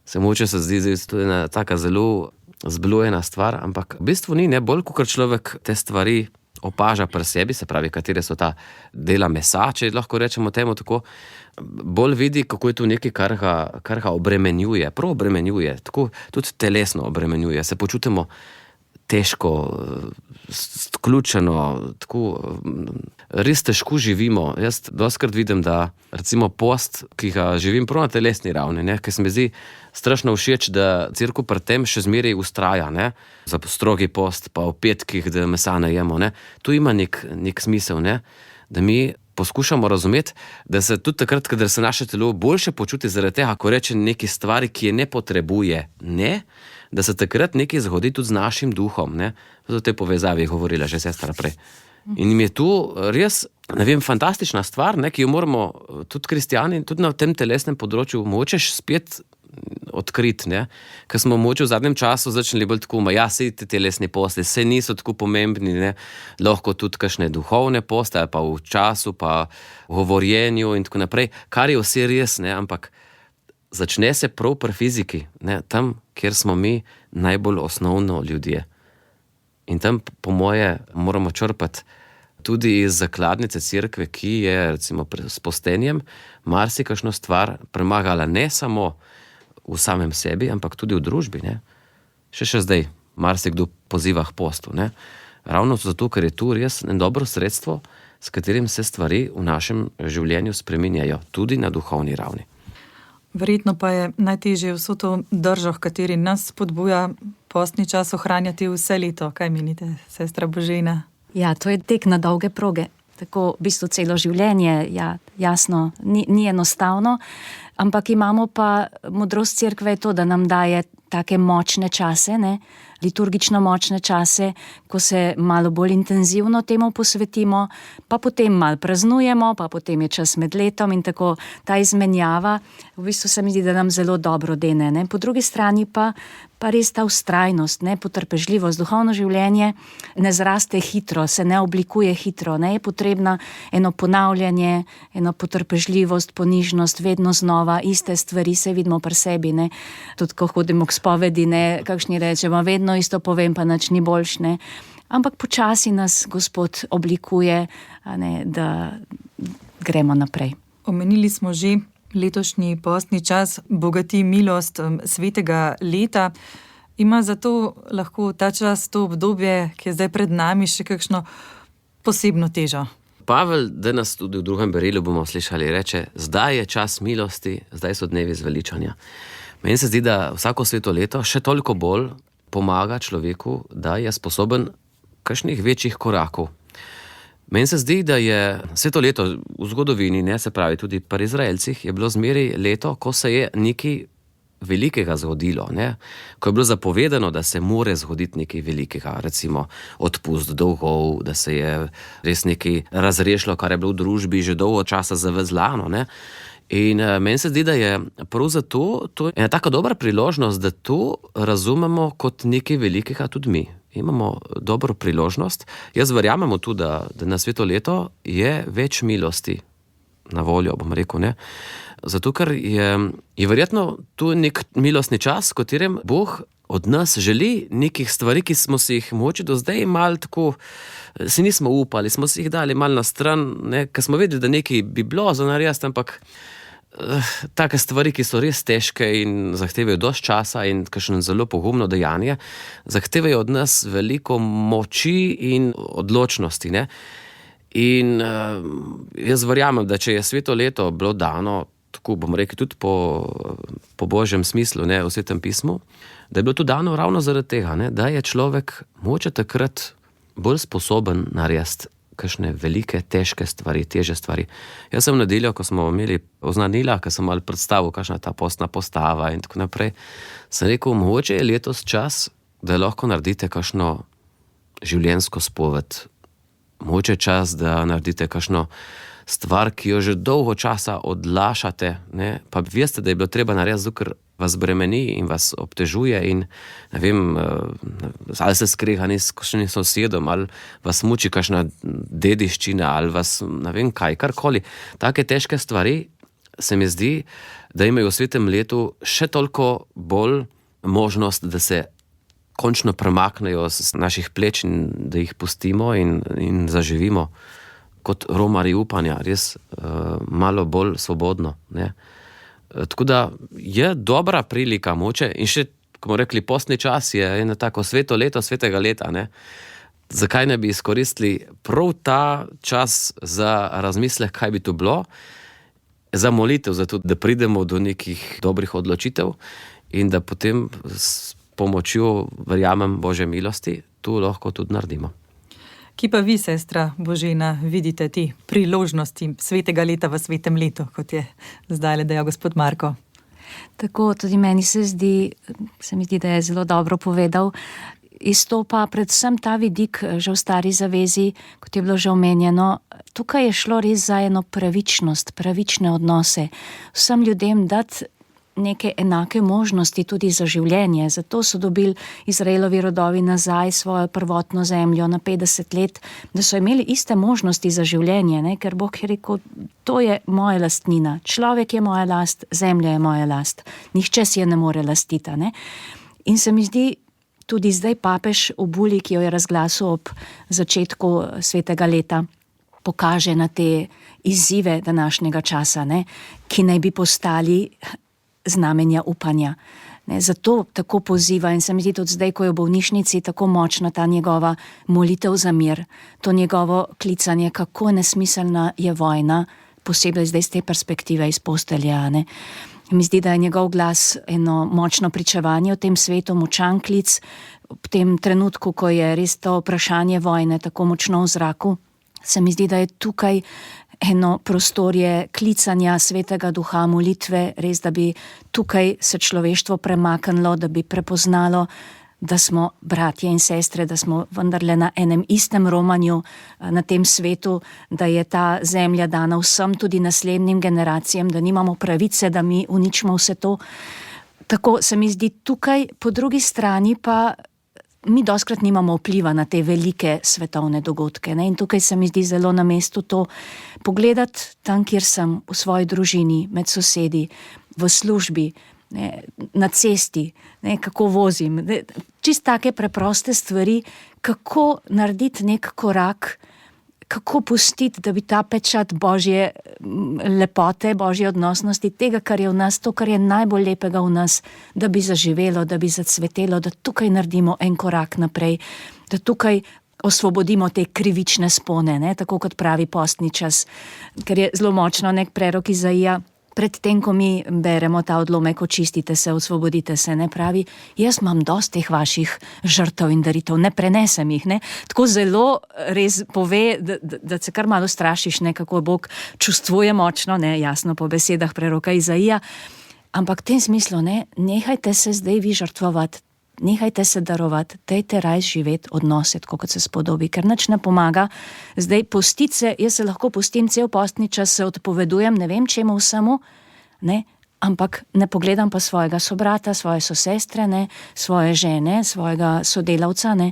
[SPEAKER 2] Se mogoče se zdi, da je to ena taka zelo zblojena stvar, ampak v bistvu ni, ne, bolj kot človek te stvari opaža pri sebi, se pravi, katere so ta dela mesa, če lahko rečemo temu tako, bolj vidi, kako je to nekaj, kar ga obremenjuje, prav obremenjuje, tako tudi telesno obremenjuje, se počutimo težko, sključeno, tako res težko živimo. Jaz dostikrat vidim, da recimo post, ki ga živim prav na telesni ravni, ne, ker se mi zdi strašno všeč, da cerkev pri tem še zmeraj vztraja, ne, za strogi post, pa v petkih, da mesa ne jemo, ne. Tu ima nek smisel, ne, da mi poskušamo razumeti, da se tudi takrat, kadar se naše telo boljše počuti zaradi tega, ko reče neki stvari, ki je ne potrebuje, ne, da se takrat nekaj zgodi tudi z našim duhom, ne. O tej povezavi je govorila že sestra prej. In jim je tu res, ne vem, fantastična stvar, ne, ki jo moramo tudi kristjani, tudi na tem telesnem področju močeš spet odkriti, ne. Ker smo moče v zadnjem času začeli bolj tako, sej te telesni posti, sej niso tako pomembni, ne. Lahko tudi kakšne duhovne poste, ali pa v času, pa v govorjenju in tako naprej, kar je vse res, ne, ampak začne se prav pri fiziki, ne, tam, kjer smo mi najbolj osnovno ljudje. In tam, po moje, moramo črpati tudi iz zakladnice cerkve, ki je, recimo, s postenjem marsikakšno stvar premagala ne samo v samem sebi, ampak tudi v družbi, ne. Še zdaj marsikdo poziva k postu, ne. Ravno zato, ker je tu res eno dobro sredstvo, s katerim se stvari v našem življenju spreminjajo, tudi na duhovni ravni.
[SPEAKER 1] Verjetno pa je najtežje vso to držo, v kateri nas spodbuja postni čas, ohranjati vse leto. Kaj menite, sestra Božena?
[SPEAKER 3] Ja, to je tek na dolge proge. Tako v bistvu celo življenje, ja, jasno, ni enostavno, ampak imamo pa modrost cerkve je to, da nam daje take močne čase, ne, liturgično močne čase, ko se malo bolj intenzivno temu posvetimo, pa potem malo praznujemo, pa potem je čas med letom in tako ta izmenjava, v bistvu se mi zdi, da nam zelo dobro dene, ne. Po drugi strani pa res ta vztrajnost, ne, potrpežljivost, duhovno življenje ne zraste hitro, se ne oblikuje hitro, ne, je potrebna eno ponavljanje, eno potrpežljivost, ponižnost, vedno znova, iste stvari se vidimo pri sebi, ne, tudi ko hodimo k spovedi, ne, kakšni rečemo, vedno isto povem, pa nič ni boljš, ne, ampak počasi nas Gospod oblikuje, ne, da gremo naprej.
[SPEAKER 1] Omenili smo že letošnji postni čas bogati milost svetega leta. Ima zato lahko ta čas, to obdobje, ki je zdaj pred nami, še kakšno posebno težo?
[SPEAKER 2] Pavel danes tudi v drugem berilu bomo slišali, reče, zdaj je čas milosti, zdaj so dnevi zveličanja. Meni se zdi, da vsako sveto leto še toliko bolj pomaga človeku, da je sposoben kakšnih večjih korakov. Meni se zdi, da je sveto leto v zgodovini, ne, se pravi tudi pri Izraelcih, je bilo zmeraj leto, ko se je nekaj velikega zgodilo, ne. Ko je bilo zapovedano, da se more zgoditi nekaj velikega, recimo odpust dolgov, da se je res nekaj razrešilo, kar je bilo v družbi že dolgo časa zavezlano, ne. In meni se zdi, da je prav zato to ena taka dobra priložnost, da to razumemo kot nekaj velikega tudi mi. Imamo dobro priložnost. Jaz verjamem tu, da na sveto leto je več milosti na voljo, bom rekel, ne. Zato, ker je verjetno tu nek milostni čas, v katerem Bog od nas želi nekih stvari, ki smo si jih mogoče do zdaj malo tako, si nismo upali, smo si jih dali malo na stran, ne, ker smo vedeli, da nekaj bi bilo za narediti, ampak take stvari, ki so res težke in zahtevajo dosti časa in kakšno zelo pogumno dejanje, zahtevajo od nas veliko moči in odločnosti, ne. In jaz verjamem, da če je sveto leto bilo dano, tako bom rekel, tudi po Božjem smislu, ne, v Svetem pismu, da je bilo to dano ravno zaradi tega, ne, da je človek mogoče takrat bolj sposoben narediti kakšne velike, težke stvari, težje stvari. Jaz sem v nedeljo, ko smo imeli oznanila, ko sem malo predstavil, kakšna je ta postna postava in tako naprej, sem rekel, mogoče je letos čas, da lahko naredite kakšno življenjsko spoved. Mogoče je čas, da naredite kakšno stvar, ki jo že dolgo časa odlašate, ne, pa veste, da je bilo treba narediti, zato ker vas bremeni in vas obtežuje in ne vem, ali se skregani s kakšnim sosedom, ali vas muči kakšna dediščina, ali vas ne vem kaj, karkoli. Take težke stvari se mi zdi, da imajo v svetem letu še toliko bolj možnost, da se končno premaknejo z naših pleč in da jih pustimo in zaživimo kot romari upanja, res malo bolj svobodno. Ne? Tako da je dobra prilika moče in še, ko bomo rekli, postni čas je eno tako sveto leto svetega leta. Ne? Zakaj ne bi izkoristili prav ta čas za razmislek, kaj bi to bilo, za molitev, zato da pridemo do nekih dobrih odločitev in da potem s pomočjo, verjamem, Božje milosti, to lahko tudi naredimo.
[SPEAKER 1] Ki pa vi, sestra Božena, vidite ti priložnosti svetega leta v svetem letu, kot je zdaj dejal gospod Marko?
[SPEAKER 3] Tako, tudi meni se mi zdi, da je zelo dobro povedal. Izstopa predvsem ta vidik že v Stari zavezi, kot je bilo že omenjeno. Tukaj je šlo res za eno pravičnost, pravične odnose. Vsem ljudem dati neke enake možnosti tudi za življenje. Zato so dobili Izraelovi rodovi nazaj svojo prvotno zemljo na 50 let, da so imeli iste možnosti za življenje, ne? Ker Bog je rekel, to je moja lastnina, človek je moja last, zemlja je moja last, nihče si je ne more lastiti. Ne? In se mi zdi, tudi zdaj papež v buli, ki jo je razglasil ob začetku svetega leta, pokaže na te izzive današnjega časa, ne? Ki naj bi postali znamenja upanja. Ne, zato tako poziva in se mi zdi tudi zdaj, ko je v bolnišnici, tako močna ta njegova molitev za mir, to njegovo klicanje, kako nesmiselna je vojna, posebej zdaj z te perspektive iz postelja. Ne. Mi zdi, da je njegov glas eno močno pričevanje o tem svetu, močan klic, v tem trenutku, ko je res to vprašanje vojne tako močno v zraku, se mi zdi, da je tukaj eno prostorje klicanja Svetega Duha, molitve, res, da bi tukaj se človeštvo premaknilo, da bi prepoznalo, da smo bratje in sestre, da smo vendarle na enem istem romanju na tem svetu, da je ta zemlja dana vsem, tudi naslednjim generacijam, da nimamo pravice, da mi uničimo vse to. Tako se mi zdi tukaj, po drugi strani pa mi dostikrat nimamo vpliva na te velike svetovne dogodke. Ne? In tukaj se mi zdi zelo na mestu to pogledati tam, kjer sem, v svoji družini, med sosedi, v službi, ne? Na cesti, ne? Kako vozim. Čist take preproste stvari, kako narediti nek korak, kako pustiti, da bi ta pečat Božje lepote, Božje odnosnosti, tega, kar je v nas, to, kar je najbolj lepega v nas, da bi zaživelo, da bi zacvetelo, da tukaj naredimo en korak naprej, da tukaj osvobodimo te krivične spone, ne? Tako kot pravi postni čas, ker je zelo močno nek prerok Izaija. Predtem, ko mi beremo ta odlomek, očistite se, osvobodite se, ne, pravi, jaz imam dosti teh vaših žrtev in daritev, ne prenesem jih, ne. Tako zelo res pove, da se kar malo strašiš, ne, kako Bog čustvuje močno, ne, jasno po besedah preroka Izaija, ampak v tem smislu, ne, nehajte se zdaj vi žrtvovati, nehajte se darovati, dajte raj živeti odnose, tako kot se spodobi, ker nič ne pomaga. Zdaj postiti se, jaz se lahko postim cel postni čas, se odpovedujem, ne vem čemu vsemu, ne, ampak ne pogledam pa svojega sobrata, svoje sosestre, ne, svoje žene, svojega sodelavca, ne.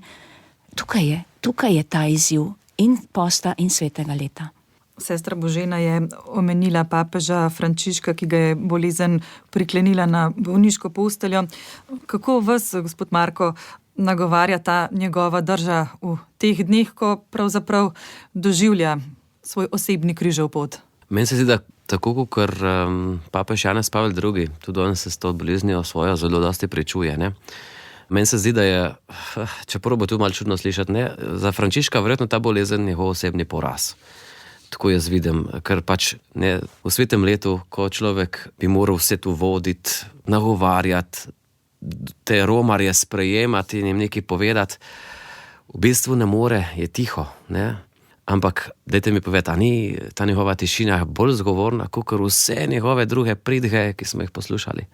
[SPEAKER 3] Tukaj je ta izziv in posta in svetega leta.
[SPEAKER 1] Sestra Božena je omenila papeža Frančiška, ki ga je bolezen priklenila na bolniško posteljo. Kako vas, gospod Marko, nagovarja ta njegova drža v teh dneh, ko pravzaprav doživlja svoj osebni križev pot?
[SPEAKER 2] Meni se zdi, da tako kot papež Janez Pavel II, tudi on se s to boleznijo svojo zelo dosti prečuje, ne? Meni se zdi, da je, čeprav bo tu malo čudno slišati, ne, za Frančiška verjetno ta bolezen njegov osebni poraz. Tako jaz vidim, ker pač ne, v svetem letu, ko človek bi moral vse to voditi, nagovarjati, te romarje sprejemati in jim nekaj povedati, v bistvu ne more, je tiho, ne. Ampak dajte mi povedati, a ni ta njegova tišina bolj zgovorna, kakor vse njegove druge pridge, ki smo jih poslušali.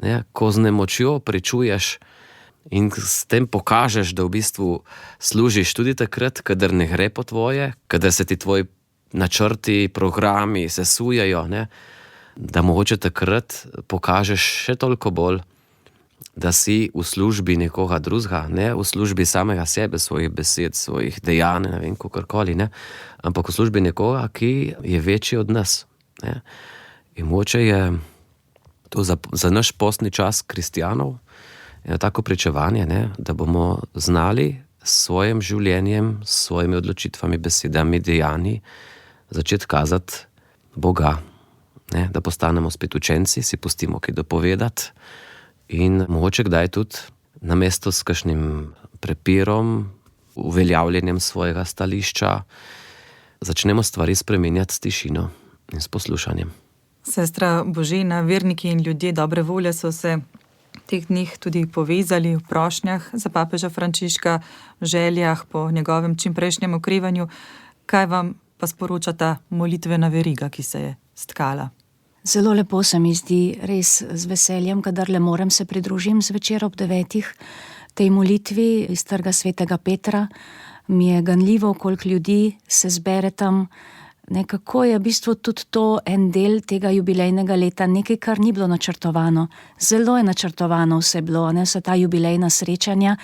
[SPEAKER 2] Ne, ko z nemočjo pričuješ in s tem pokažeš, da v bistvu služiš tudi takrat, kadar ne gre po tvoje, kadar se ti tvoj načrti, programi se sujajo, ne, da mogoče takrat pokažeš še toliko bolj, da si v službi nekoga drugega, ne v službi samega sebe, svojih besed, svojih dejanj, ne vem, kakorkoli, ne, ampak v službi nekoga, ki je večji od nas. Ne. In mogoče je to za naš postni čas kristjanov eno tako pričevanje, ne, da bomo znali s svojim življenjem, s svojimi odločitvami, besedami, dejanji začeti kazati Boga, ne, da postanemo spet učenci, si pustimo kaj dopovedati in mogoče kdaj tudi namesto s kakšnim prepirom, uveljavljanjem svojega stališča, začnemo stvari spremenjati s tišino in s poslušanjem.
[SPEAKER 1] Sestra Božena, verniki in ljudje dobre volje so se teh dneh tudi povezali v prošnjah za papeža Frančiška, v željah po njegovem čimprejšnjem okrevanju. Kaj vam pa sporoča ta molitvena veriga, ki se je stkala?
[SPEAKER 3] Zelo lepo se mi zdi, res z veseljem, kadar le morem se pridružim zvečer ob 9. tej molitvi iz Trga svetega Petra. Mi je ganljivo, koliko ljudi se zbere tam. Nekako je v bistvu tudi to en del tega jubilejnega leta, nekaj, kar ni bilo načrtovano. Zelo je načrtovano vse bilo, ne, vsa ta jubilejna srečanja.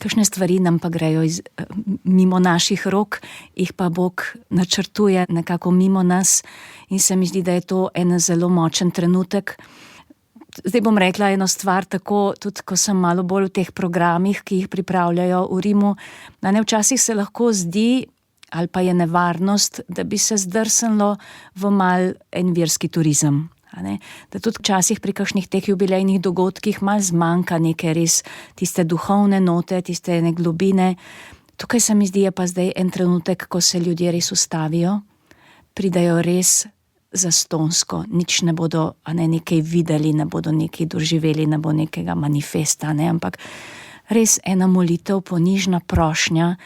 [SPEAKER 3] Kakšne stvari nam pa grejo mimo naših rok, jih pa Bog načrtuje nekako mimo nas in se mi zdi, da je to en zelo močen trenutek. Zdaj bom rekla eno stvar, tako tudi ko sem malo bolj v teh programih, ki jih pripravljajo v Rimu, da ne včasih se lahko zdi, ali pa je nevarnost, da bi se zdrsnilo v mal en verski turizem. Da tudi včasih pri kakšnih teh jubilejnih dogodkih malo zmanjka neke res tiste duhovne note, tiste ene globine. Tukaj se mi zdi, je pa zdaj en trenutek, ko se ljudje res ustavijo, pridajo res zastonsko, nič ne bodo nekaj videli, ne bodo nekaj doživeli, ne bo nekega manifesta, ampak res ena molitev, ponižna prošnja,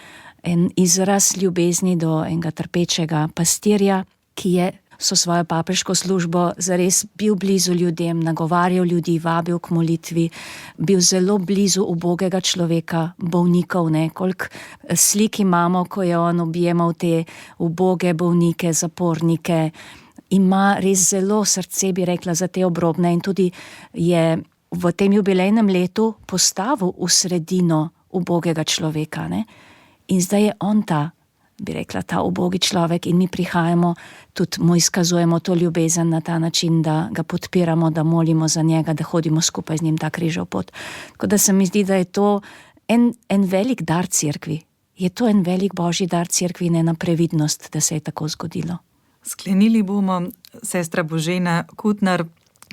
[SPEAKER 3] en izraz ljubezni do enega trpečega pastirja, ki je so svojo papeško službo zares bil blizu ljudem, nagovarjal ljudi, vabil k molitvi, bil zelo blizu ubogega človeka, bolnikov, koliko slik imamo, ko je on objemal te uboge bolnike, zapornike, ima res zelo srce, bi rekla, za te obrobne in tudi je v tem jubilejnem letu postavil v sredino ubogega človeka, In zdaj je on bi rekla, ta ubogi človek in mi prihajamo, tudi mu izkazujemo to ljubezen na ta način, da ga podpiramo, da molimo za njega, da hodimo skupaj z njim ta križev pot. Tako da se mi zdi, da je to en velik dar cerkvi. Je to en velik božji dar cerkvi in ena previdnost, da se je tako zgodilo.
[SPEAKER 1] Sklenili bomo, sestra Božena Kutnar,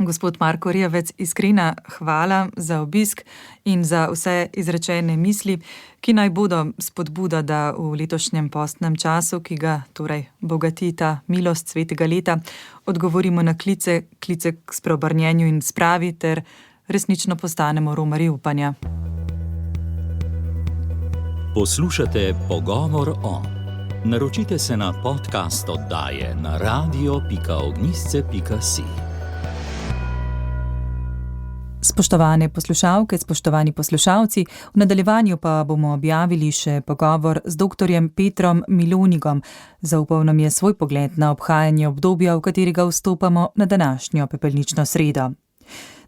[SPEAKER 1] gospod Marko Rijavec, iskrena hvala za obisk in za vse izrečene misli, ki naj bodo spodbuda, da v letošnjem postnem času, ki ga torej bogati ta milost svetega leta, odgovorimo na klice k spreobrnjenju in spravi ter resnično postanemo romarji upanja.
[SPEAKER 4] Poslušate Pogovor o. Naročite se na podcast oddaje na radio.ognisce.si.
[SPEAKER 1] Spoštovane poslušalke, spoštovani poslušalci, v nadaljevanju pa bomo objavili še pogovor z doktorjem Petrom Milonigom. Zaupal nam je svoj pogled na obhajanje obdobja, v katerega vstopamo na današnjo pepelnično sredo.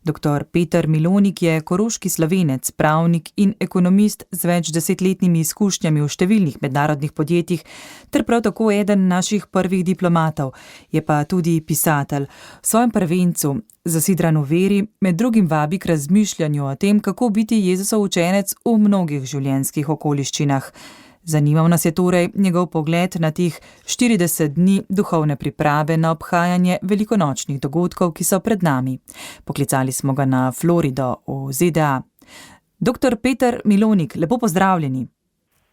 [SPEAKER 1] Dr. Peter Milonik je koroški Slovenec, pravnik in ekonomist z več desetletnimi izkušnjami v številnih mednarodnih podjetjih ter prav tako eden naših prvih diplomatov. Je pa tudi pisatelj. V svojem prvencu, Zasidran v veri, med drugim vabi k razmišljanju o tem, kako biti Jezusov učenec v mnogih življenjskih okoliščinah. Zanimal nas je torej njegov pogled na teh 40 dni duhovne priprave na obhajanje velikonočnih dogodkov, ki so pred nami. Poklicali smo ga na Florido v ZDA. Dr. Peter Milonik, lepo pozdravljeni.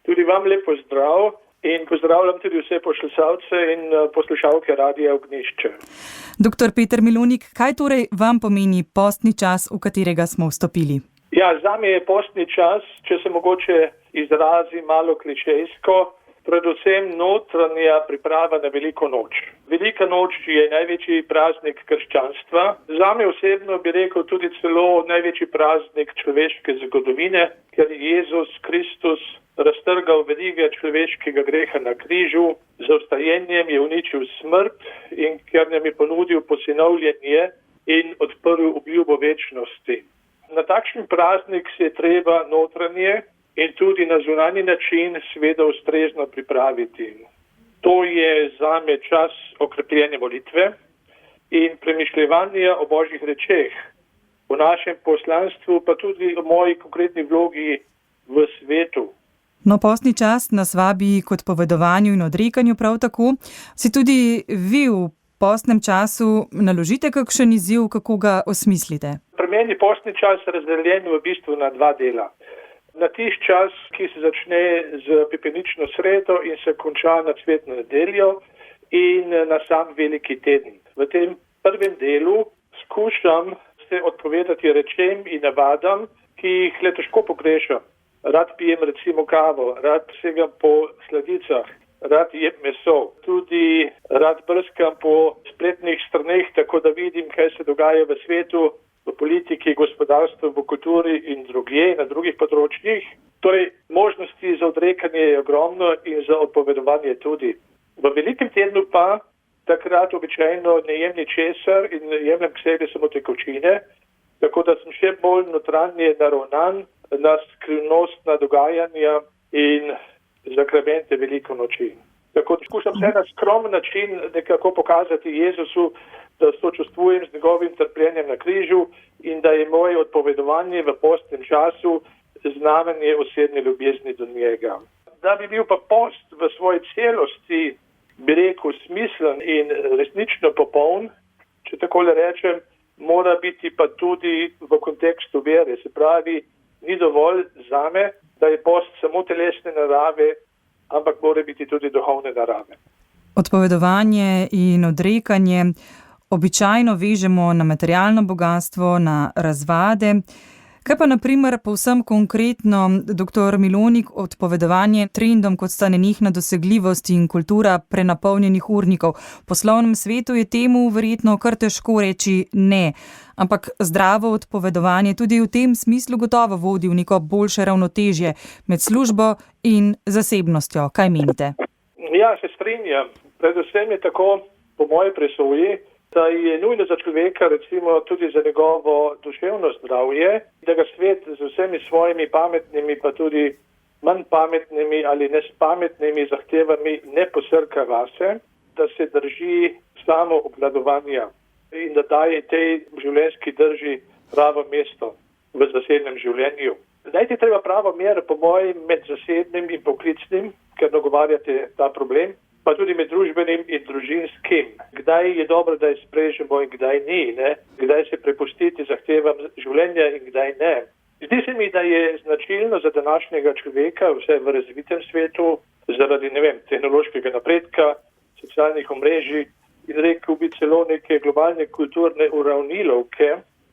[SPEAKER 5] Tudi vam lep pozdrav in pozdravljam tudi vse poslušalce in poslušalke Radia Ognjišče.
[SPEAKER 1] Dr. Peter Milonik, kaj torej vam pomeni postni čas, v katerega smo vstopili?
[SPEAKER 5] Ja, zame je postni čas, če se mogoče izrazi malo klišejsko, predvsem notranja priprava na veliko noč. Velika noč je največji praznik krščanstva. Zame osebno bi rekel tudi celo največji praznik človeške zgodovine, ker Jezus Kristus raztrgal verige človeškega greha na križu, z vstajenjem je uničil smrt in ker nam je ponudil posinovljenje in odprl obljubo večnosti. Na takšen praznik se je treba notranje in tudi na zunanji način seveda ustrezno pripraviti. To je zame čas okrepljenja molitve in premišljevanja o božjih rečeh, o našem poslanstvu, pa tudi o moji konkretni vlogi v svetu.
[SPEAKER 1] No, postni čas nas vabi k odpovedovanju in odrekanju prav tako. Si tudi vi v postnem času naložite kakšen izziv, kako ga osmislite?
[SPEAKER 5] Pri meni je postni čas razdeljen v bistvu na dva dela. Na tisti čas, ki se začne z pepelnično sredo in se konča na cvetno nedeljo in na sam veliki teden. V tem prvem delu skušam se odpovedati rečem in navadam, ki jih le težko pogrešam. Rad pijem recimo kavo, rad segam po sladicah, rad jem meso. Tudi rad brskam po spletnih straneh, tako da vidim, kaj se dogaja v svetu, v politiki, gospodarstvu, v kulturi in drugje, na drugih področjih. Torej, možnosti za odrekanje je ogromno in za odpovedovanje tudi. V velikem tednu pa takrat običajno ne jem ničesar in jemljem k sebi samo tekočine, tako da sem še bolj notranje naravnan na skrivnostna dogajanja in zakramente veliko noči. Tako da skušam se na skromen način nekako pokazati Jezusu, da sočustvujem z njegovim trpljenjem na križu in da je moje odpovedovanje v postnem času znamenje osebne ljubezni do njega. Da bi bil pa post v svoji celosti, bi rekel, smislen in resnično popoln, če takole rečem, mora biti pa tudi v kontekstu vere. Se pravi, ni dovolj zame, da je post samo telesne narave, ampak mora biti tudi duhovne narave.
[SPEAKER 1] Odpovedovanje in odrekanje običajno vežemo na materialno bogastvo, na razvade. Kaj pa naprimer povsem konkretno, dr. Milonik, odpovedovanje trendom, kot sta nenehna dosegljivost in kultura prenapolnjenih urnikov? V poslovnem svetu je temu verjetno kar težko reči ne, ampak zdravo odpovedovanje tudi v tem smislu gotovo vodi v neko boljše ravnotežje med službo in zasebnostjo. Kaj menite?
[SPEAKER 5] Ja, se strinjam. Predvsem je tako, po moji presoji, da je nujno za človeka, recimo tudi za njegovo duševno zdravje, da ga svet z vsemi svojimi pametnimi, pa tudi manj pametnimi ali nespametnimi zahtevami ne posrka vase, da se drži samo obvladovanja in da daje tej življenjski drži pravo mesto v zasebnem življenju. Najti treba pravo mero, po mojem, med zasebnim in poklicnim, ker nagovarjate ta problem, pa tudi med družbenim in družinskim. Kdaj je dobro, da je sprežemo in kdaj ni, ne? Kdaj se prepustiti zahtevam življenja in kdaj ne. Zdi se mi, da je značilno za današnjega človeka, vse v razvitem svetu, zaradi, tehnološkega napredka, socialnih omrežij in rekel bi celo neke globalne kulturne uravnilovke,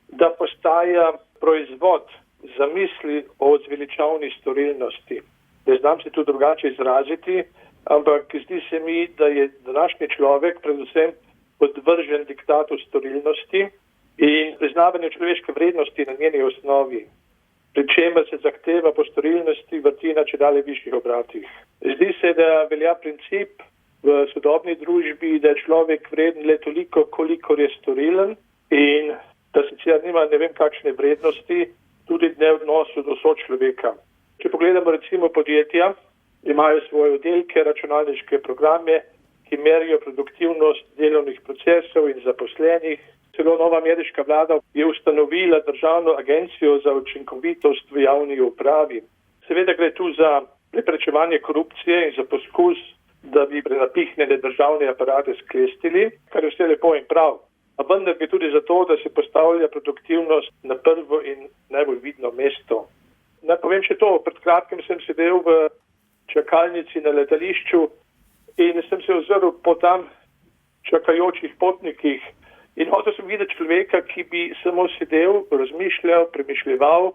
[SPEAKER 5] da postaja proizvod zamisli o zveličavni storilnosti. Ne znam se tu drugače izraziti, ampak zdi se mi, da je današnji človek predvsem podvržen diktatu storilnosti in priznavanju človeške vrednosti na njeni osnovi, pri čemer se zahteva po storilnosti vrti na čedalje višjih obratih. Zdi se, da velja princip v sodobni družbi, da je človek vreden le toliko, kolikor je storilen in da sicer nima ne vem kakšne vrednosti tudi ne v odnosu do sočloveka. Če pogledamo recimo podjetja, imajo svoje oddelke, računalniške programe, ki merijo produktivnost delovnih procesov in zaposlenih. Celo nova ameriška vlada je ustanovila državno agencijo za učinkovitost v javni upravi. Seveda gre tu za preprečevanje korupcije in za poskus, da bi prenapihnjene državne aparate sklestili, kar je vse lepo in prav. A vendar gre tudi za to, da se postavlja produktivnost na prvo in najbolj vidno mesto. Naj povem še to, pred kratkim sem sedel v čakalnici na letališču in sem se ozrl po tam čakajočih potnikih in hotel sem videti človeka, ki bi samo sedel, razmišljal, premišljeval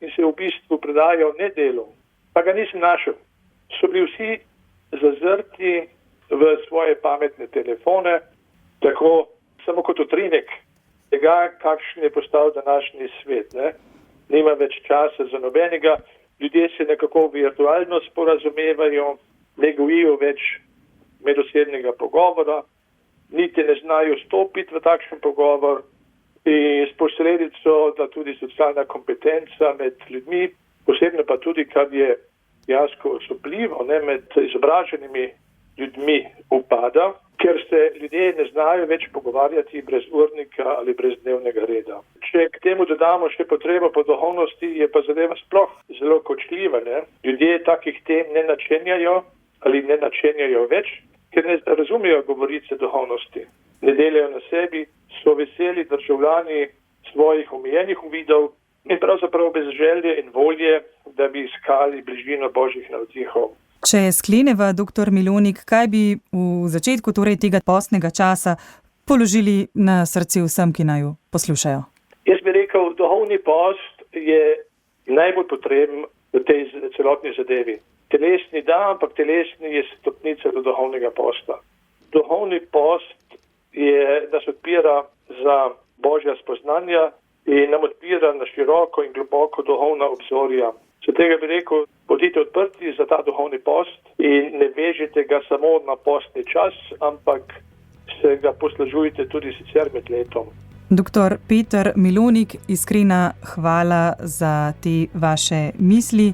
[SPEAKER 5] in se v bistvu predajal nedelu. Pa ga nisem našel. So bili vsi zazrti v svoje pametne telefone, tako samo kot utrinek tega, kakšen je postal današnji svet. Nima več časa za nobenega ljudje se nekako virtualno sporazumevajo, ne gojijo več medosebnega pogovora, niti ne znajo stopiti v takšen pogovor in s posledico, da tudi socialna kompetenca med ljudmi, posebno pa tudi, kar je dejansko osupljivo, med izobraženimi ljudmi upada, ker se ljudje ne znajo več pogovarjati brez urnika ali brez dnevnega reda. Če k temu dodamo še potrebo po duhovnosti, je pa zadeva sploh zelo kočljiva. Ljudje takih tem ne načenjajo ali ne načenjajo več, ker ne razumejo govorice duhovnosti. Ne delajo na sebi, so veseli državljani svojih omejenih uvidov in pravzaprav bez želje in volje, da bi iskali bližino božjih navdihov.
[SPEAKER 1] Če skleneva, dr. Milonik, kaj bi v začetku tega postnega časa položili na srce vsem, ki naju poslušajo?
[SPEAKER 5] Jaz bi rekel, duhovni post je najbolj potreben v tej celotni zadevi. Telesni da, ampak telesni je stopnica do duhovnega posta. Duhovni post nas odpira za božja spoznanja in nam odpira na široko in globoko duhovna obzorja. Zato bi rekel, bodite odprti za ta duhovni post in ne vežite ga samo na postni čas, ampak se ga poslužujte tudi sicer med letom.
[SPEAKER 1] Dr. Peter Milonik, iskrena hvala za te vaše misli.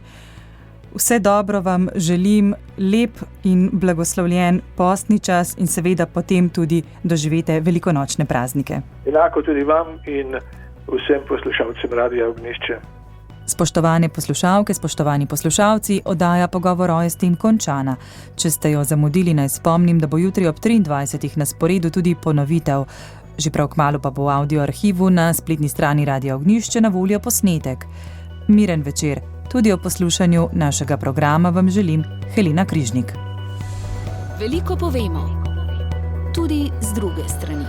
[SPEAKER 1] Vse dobro vam želim, lep in blagoslovljen postni čas in seveda potem tudi doživete velikonočne praznike.
[SPEAKER 5] Enako tudi vam in vsem poslušalcem Radia Ognjišče.
[SPEAKER 1] Spoštovane poslušalke, spoštovani poslušalci, oddaja Pogovor o je s tem končana. Če ste jo zamudili, naj spomnim, da bo jutri ob 23. na sporedu tudi ponovitev. Že prav kmalu pa bo v audio arhivu na spletni strani Radia Ognjišče na voljo posnetek. Miren večer. Tudi o poslušanju našega programa vam želim Helena Križnik.
[SPEAKER 6] Veliko povemo, tudi z druge strani.